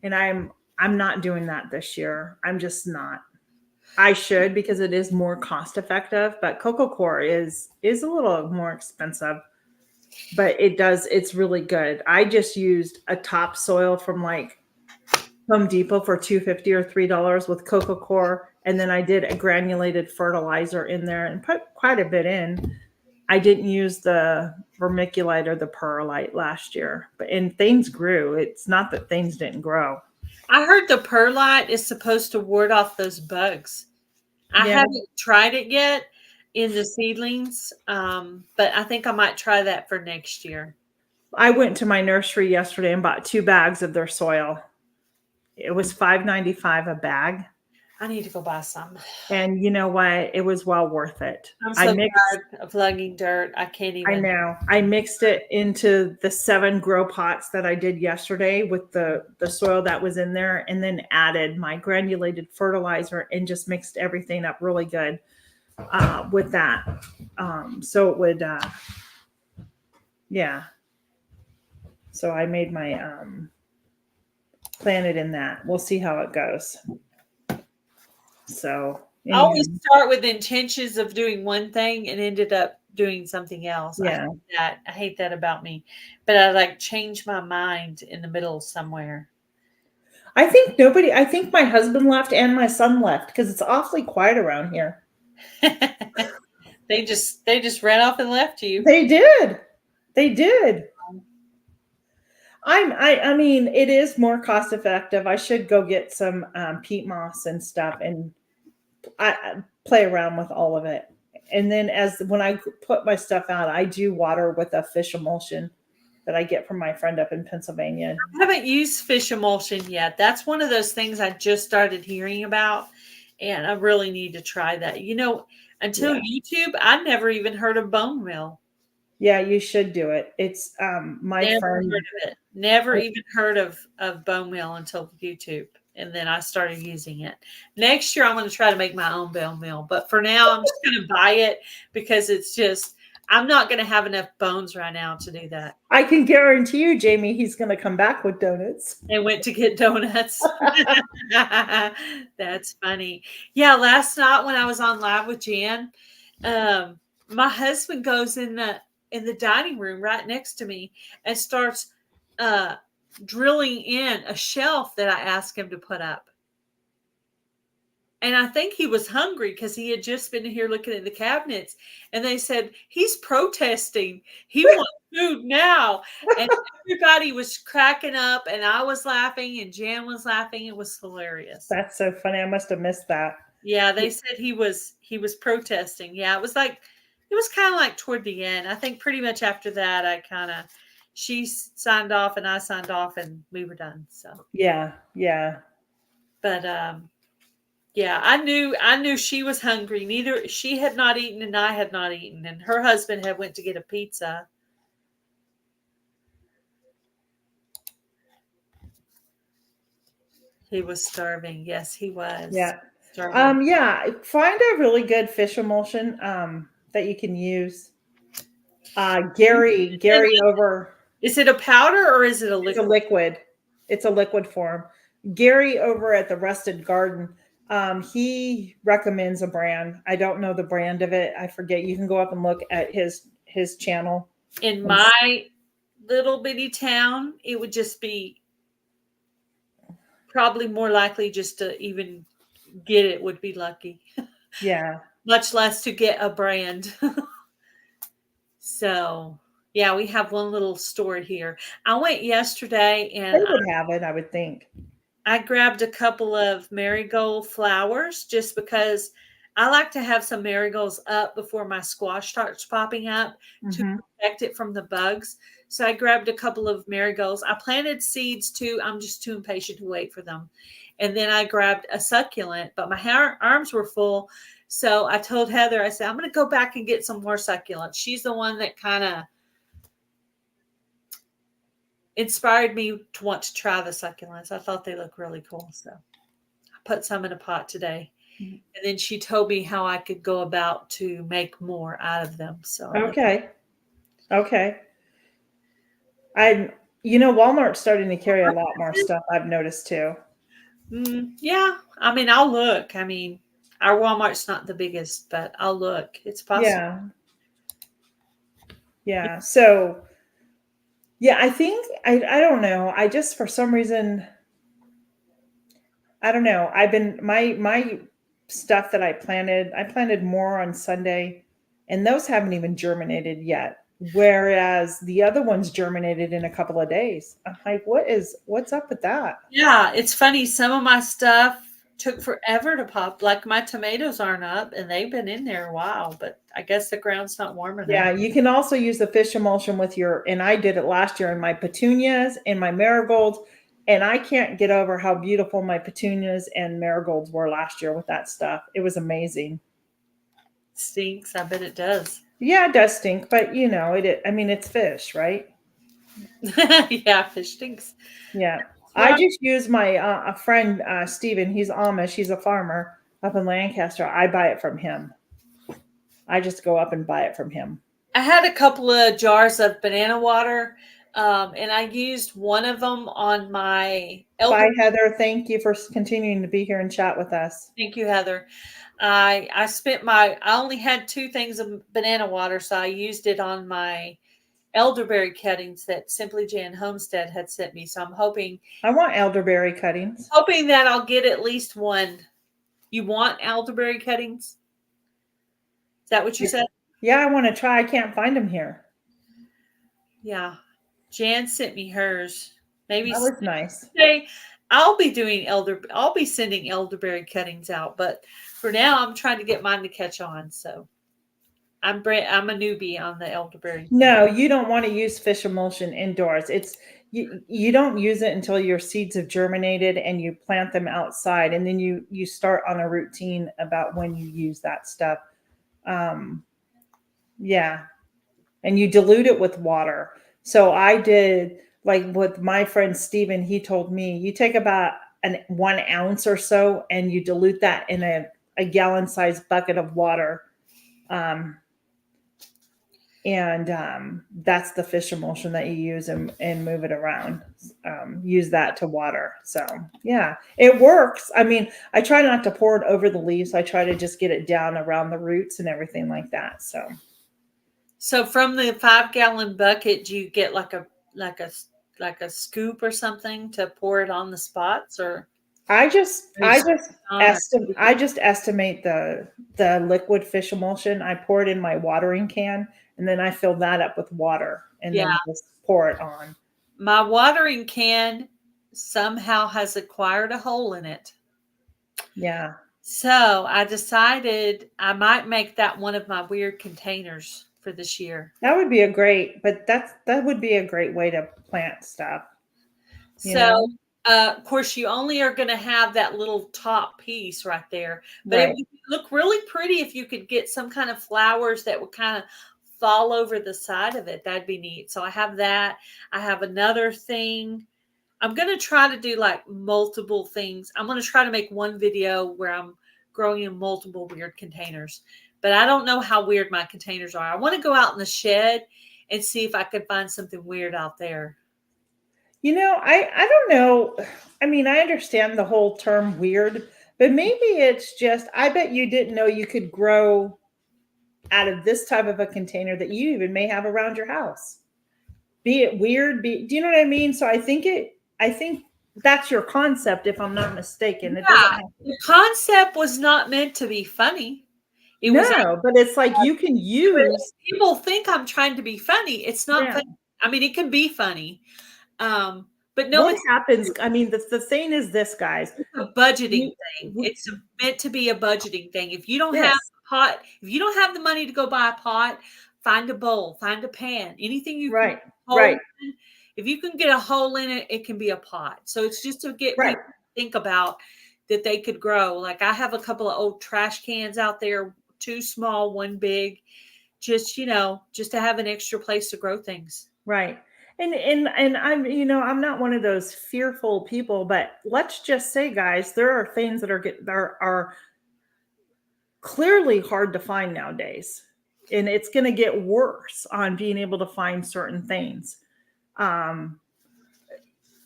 And I'm not doing that this year. I'm just not. I should, because it is more cost effective, but Coco Core is a little more expensive, but it's really good. I just used a topsoil from like Home Depot for $2.50 or $3 with Coco Core. And then I did a granulated fertilizer in there and put quite a bit in. I didn't use the vermiculite or the perlite last year, and things grew. It's not that things didn't grow. I heard the perlite is supposed to ward off those bugs. I haven't tried it yet in the seedlings, but I think I might try that for next year. I went to my nursery yesterday and bought 2 bags of their soil. It was $5.95 a bag. I need to go buy some. And you know what? It was well worth it. I'm so tired of lugging dirt. I can't even. I know. I mixed it into the 7 grow pots that I did yesterday with the soil that was in there, and then added my granulated fertilizer and just mixed everything up really good with that. So it would, So I made my planted in that. We'll see how it goes. So I always start with intentions of doing one thing and ended up doing something else. Yeah. I hate that about me. But I like change my mind in the middle somewhere. I think my husband left and my son left because it's awfully quiet around here. They just ran off and left you. They did. I mean, it is more cost effective. I should go get some peat moss and stuff and I play around with all of it. And then when I put my stuff out, I do water with a fish emulsion that I get from my friend up in Pennsylvania. I haven't used fish emulsion yet. That's one of those things I just started hearing about, and I really need to try that. You know, until YouTube, I never even heard of bone meal. Yeah, you should do it. It's my Never friend. heard of it. Never even heard of bone meal until YouTube. And then I started using it. Next year, I'm going to try to make my own bone meal. But for now, I'm just going to buy it because it's just, I'm not going to have enough bones right now to do that. I can guarantee you, Jamie, he's going to come back with donuts. And went to get donuts. That's funny. Yeah, last night when I was on live with Jan, my husband goes in the dining room right next to me and starts drilling in a shelf that I asked him to put up. And I think he was hungry because he had just been here looking at the cabinets. And they said, he's protesting. He wants food now. And everybody was cracking up. And I was laughing. And Jan was laughing. It was hilarious. That's so funny. I must have missed that. Yeah, they said he was protesting. Yeah, it was kind of like toward the end. I think pretty much after that, she signed off and I signed off and we were done. So yeah. But yeah, I knew she was hungry. Neither she had not eaten and I had not eaten, and her husband had went to get a pizza. He was starving. Yes, he was. Yeah. Starving. Yeah. Find a really good fish emulsion that you can use. Gary over. Is it a powder or is it a liquid? It's a liquid. It's a liquid form. Gary over at the Rusted Garden, he recommends a brand. I don't know the brand of it. I forget. You can go up and look at his channel. In my little bitty town, it would just be probably more likely just to even get it would be lucky. Yeah. Much less to get a brand. So, yeah, we have one little store here. I went yesterday and they would have it, I would think. I grabbed a couple of marigold flowers just because I like to have some marigolds up before my squash starts popping up to protect it from the bugs. So I grabbed a couple of marigolds. I planted seeds too. I'm just too impatient to wait for them. And then I grabbed a succulent, but my arms were full. So I told Heather, I said, I'm going to go back and get some more succulents. She's the one that kind of inspired me to want to try the succulents. I thought they look really cool. So I put some in a pot today. Mm-hmm. And then she told me how I could go about to make more out of them. So okay. Walmart's starting to carry a lot more stuff, I've noticed too. Yeah. I mean, I'll look. I mean, our Walmart's not the biggest, but I'll look. It's possible. Yeah. So, yeah, I think, I don't know. I just, for some reason, I don't know. I've been, my stuff that I planted more on Sunday, and those haven't even germinated yet. Whereas the other ones germinated in a couple of days. I'm like, what's up with that? Yeah, it's funny. Some of my stuff took forever to pop. Like my tomatoes aren't up and they've been in there a while, but I guess the ground's not warm enough. Yeah, you can also use the fish emulsion with and I did it last year in my petunias and my marigolds. And I can't get over how beautiful my petunias and marigolds were last year with that stuff. It was amazing. Stinks. I bet it does. Yeah, it does stink, but it's fish, right? Yeah, fish stinks. Yeah. I just use my a friend, Steven, he's Amish, he's a farmer up in Lancaster. I buy it from him. I just go up and buy it from him. I had a couple of jars of banana water, And I used one of them on my Bye, Heather. Thank you for continuing to be here and chat with us. Thank you, Heather. I only had 2 things of banana water, so I used it on my elderberry cuttings that Simply Jan Homestead had sent me. So I'm hoping I want elderberry cuttings. that I'll get at least one. You want elderberry cuttings? Is that what you said? Yeah, I want to try. I can't find them here. Yeah. Jan sent me hers. Maybe That was nice. someday I'll be sending elderberry cuttings out, but for now I'm trying to get mine to catch on. So I'm a newbie on the elderberry. No, you don't want to use fish emulsion indoors. You don't use it until your seeds have germinated and you plant them outside, and then you start on a routine about when you use that stuff. Yeah, and you dilute it with water. So I did, like with my friend Steven, he told me you take about 1 ounce or so and you dilute that in a gallon sized bucket of water. That's the fish emulsion that you use and move it around. Use that to water. So yeah, it works. I mean, I try not to pour it over the leaves. I try to just get it down around the roots and everything like that. So from the 5-gallon bucket, do you get like a scoop or something to pour it on the spots, or? I just estimate the liquid fish emulsion. I pour it in my watering can, and then I fill that up with water and then just pour it on. My watering can somehow has acquired a hole in it. Yeah. So I decided I might make that one of my weird containers for this year. That would be that would be a great way to plant stuff. So of course, you only are going to have that little top piece right there, but it would look really pretty if you could get some kind of flowers that would kind of fall over the side of it. That'd be neat. So I have that. I have another thing. I'm going to try to do like multiple things. I'm going to try to make one video where I'm growing in multiple weird containers, but I don't know how weird my containers are. I want to go out in the shed and see if I could find something weird out there. I don't know. I mean, I understand the whole term weird, but maybe it's just, I bet you didn't know you could grow out of this type of a container that you even may have around your house. Be it weird, do you know what I mean? So I think that's your concept, if I'm not mistaken. The concept was not meant to be funny. But it's like you can use. People think I'm trying to be funny. It's not funny. I mean, it can be funny. But no, what happens? I mean, the thing is this, guys. It's a budgeting thing. It's meant to be a budgeting thing. If you don't have a pot, if you don't have the money to go buy a pot, find a bowl, find a pan, anything you can hold in. If you can get a hole in it, it can be a pot. So it's just to get people to think about that they could grow. Like I have a couple of old trash cans out there, 2 small, 1 big, just to have an extra place to grow things. Right. And I'm not one of those fearful people, but let's just say, guys, there are things that are clearly hard to find nowadays, and it's going to get worse on being able to find certain things.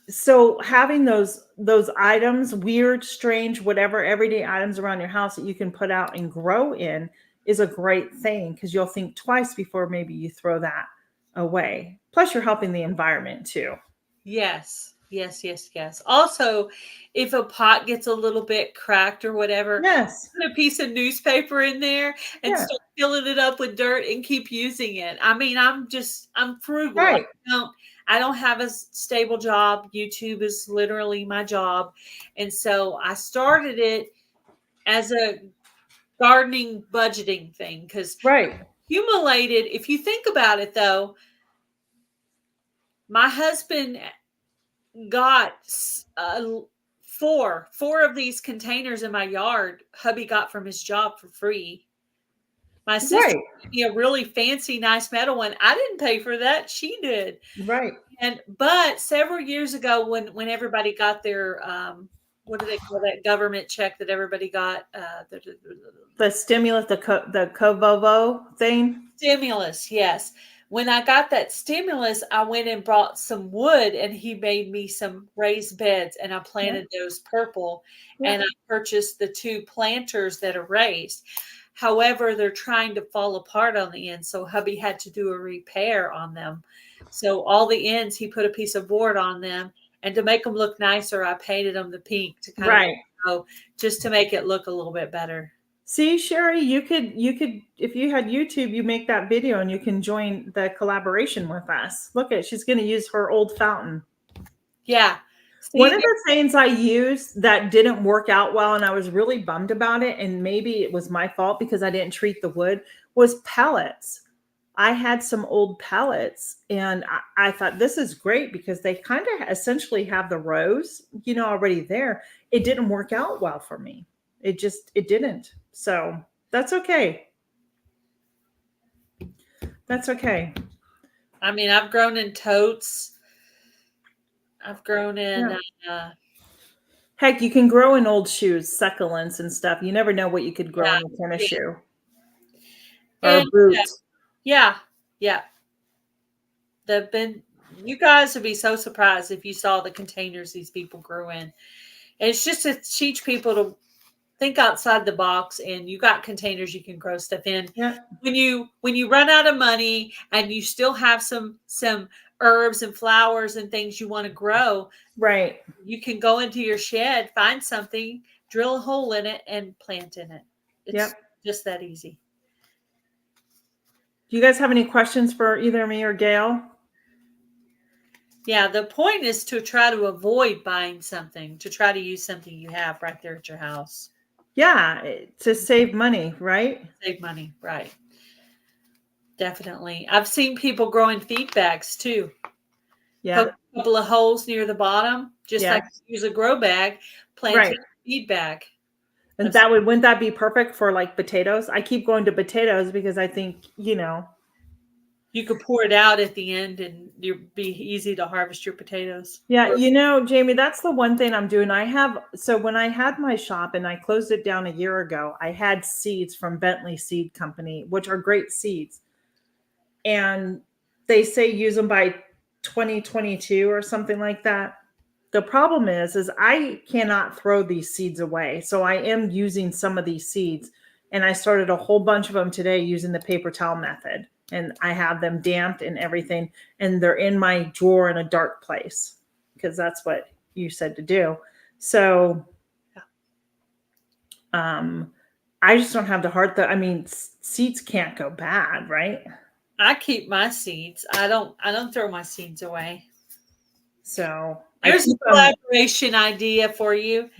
So having those items, weird, strange, whatever, everyday items around your house that you can put out and grow in is a great thing, because you'll think twice before maybe you throw that away. Plus you're helping the environment too. Yes. Also, if a pot gets a little bit cracked or whatever, put a piece of newspaper in there and start filling it up with dirt and keep using it. I mean, I'm frugal. Right. I don't have a stable job. YouTube is literally my job. And so I started it as a gardening budgeting thing, because accumulated, if you think about it though, my husband got 4 of these containers in my yard. Hubby got from his job for free. My sister gave me a really fancy, nice metal one. I didn't pay for that. She did. Right. But several years ago, when everybody got their what do they call that government check that everybody got? The stimulus, the Covovo thing. Stimulus, yes. when I got that stimulus, I went and brought some wood, and he made me some raised beds, and I planted those purple, and I purchased the 2 planters that are raised. However, they're trying to fall apart on the end, so hubby had to do a repair on them. So all the ends, he put a piece of board on them, and to make them look nicer, I painted them the pink to kind of just to make it look a little bit better. See, Sherry, you could, if you had YouTube, you make that video and you can join the collaboration with us. Look at, she's going to use her old fountain. Yeah. One of the things I used that didn't work out well, and I was really bummed about it, and maybe it was my fault because I didn't treat the wood, was pellets. I had some old pellets, and I thought this is great because they kind of essentially have the rows, already there. It didn't work out well for me. It didn't. So that's okay. That's okay. I mean, I've grown in totes. I've grown in. Heck, you can grow in old shoes, succulents and stuff. You never know what you could grow in a tennis shoe or boots. Yeah. You guys would be so surprised if you saw the containers these people grew in. And it's just to teach people to think outside the box, and you got containers you can grow stuff in. Yeah. When you run out of money and you still have some herbs and flowers and things you want to grow, right? You can go into your shed, find something, drill a hole in it, and plant in it. It's just that easy. Do you guys have any questions for either me or Gail? Yeah, the point is to try to avoid buying something, to try to use something you have right there at your house. Yeah, to save money, right? Save money, right. Definitely. I've seen people growing feed bags too. Yeah. Poke a couple of holes near the bottom, just like use a grow bag, plant a feed bag. And wouldn't that be perfect for like potatoes? I keep going to potatoes because I think, you could pour it out at the end and it'd be easy to harvest your potatoes. Yeah. Jamie, that's the one thing I'm doing. So when I had my shop and I closed it down a year ago, I had seeds from Bentley Seed Company, which are great seeds. And they say use them by 2022 or something like that. The problem is I cannot throw these seeds away. So I am using some of these seeds, and I started a whole bunch of them today using the paper towel method. And I have them damped and everything, and they're in my drawer in a dark place because that's what you said to do. So I just don't have the heart seeds can't go bad, right? I keep my seeds. I don't throw my seeds away. So there's a collaboration idea for you.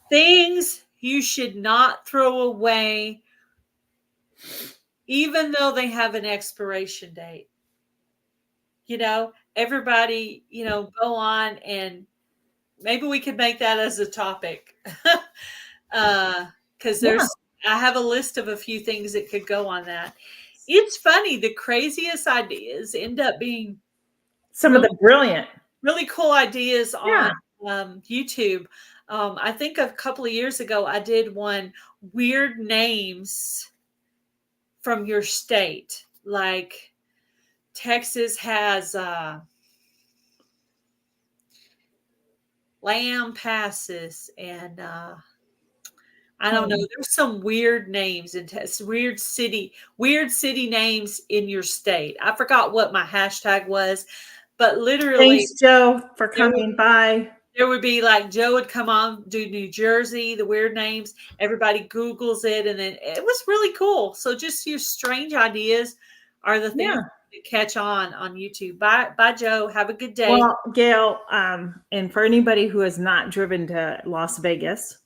Things you should not throw away, even though they have an expiration date. Everybody, go on, and maybe we could make that as a topic. Because I have a list of a few things that could go on that. It's funny. The craziest ideas end up being some of the brilliant, really cool ideas on YouTube. I think a couple of years ago, I did one, weird names from your state. Like Texas has Lamb Passes, and I don't know. There's some weird names and weird city names in your state. I forgot what my hashtag was, but literally, thanks, Joe, for coming by. There would be like Joe would come on, do New Jersey, the weird names. Everybody Googles it, and then it was really cool. So just your strange ideas are the things that catch on YouTube. Bye, Joe. Have a good day. Well, Gail, and for anybody who has not driven to Las Vegas,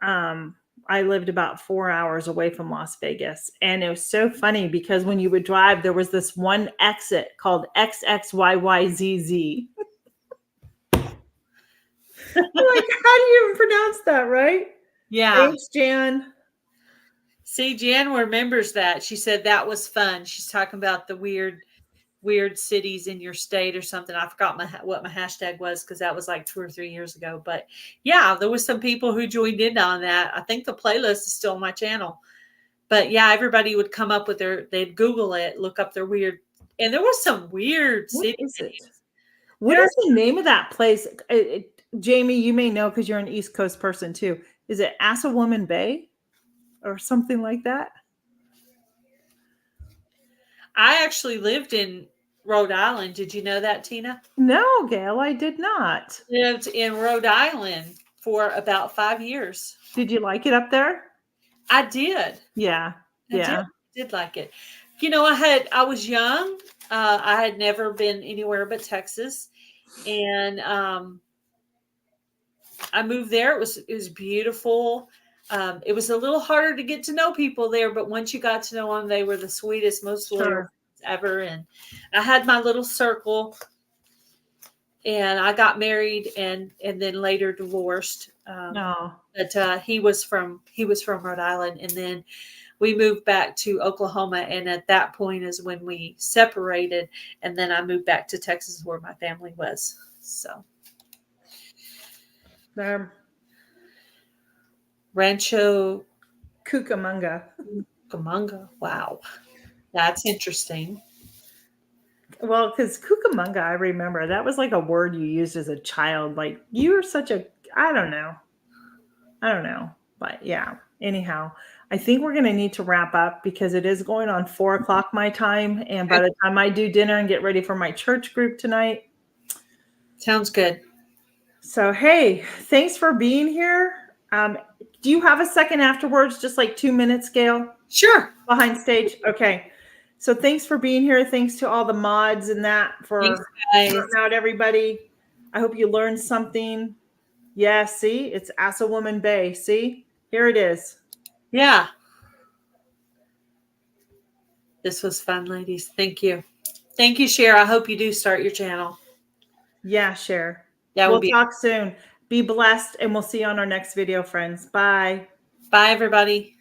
I lived about 4 hours away from Las Vegas. And it was so funny because when you would drive, there was this one exit called XXYYZZ. Like, how do you even pronounce that, right? Yeah. Thanks, Jan. See, Jan remembers that. She said that was fun. She's talking about the weird cities in your state or something. I forgot what my hashtag was because that was like 2 or 3 years ago. But yeah, there was some people who joined in on that. I think the playlist is still on my channel. But yeah, everybody would come up with they'd Google it, look up their weird And there was some weird What city is it? names. What is the name of that place? Jamie, you may know because you're an East Coast person too. Is it Assawoman Bay or something like that? I actually lived in Rhode Island. Did you know that, Tina? No, Gail, I did not. Lived in Rhode Island for about 5 years. Did you like it up there? I did. Yeah. Yeah. I did like it. I was young. I had never been anywhere but Texas. And I moved there. It was beautiful. It was a little harder to get to know people there, but once you got to know them, they were the sweetest, most loyal ever. And I had my little circle, and I got married and then later divorced. But he was from Rhode Island, and then we moved back to Oklahoma. And at that point is when we separated, and then I moved back to Texas where my family was. So. Rancho Cucamonga. Wow. That's interesting. Well, because Cucamonga, I remember that was like a word you used as a child. Like you were such a, I don't know. But yeah, anyhow, I think we're going to need to wrap up because it is going on 4:00 my time. And by the time I do dinner and get ready for my church group tonight. Sounds good. So, hey, thanks for being here. Do you have a second afterwards? Just like 2 minutes, Gail? Sure. Behind stage? Okay. So thanks for being here. Thanks to all the mods and that for helping out everybody. I hope you learned something. Yeah, see? It's Assawoman Bay. See? Here it is. Yeah. This was fun, ladies. Thank you. Thank you, Cher. I hope you do start your channel. Yeah, Cher. Yeah, we'll talk soon. Be blessed, and we'll see you on our next video, friends. Bye. Bye, everybody.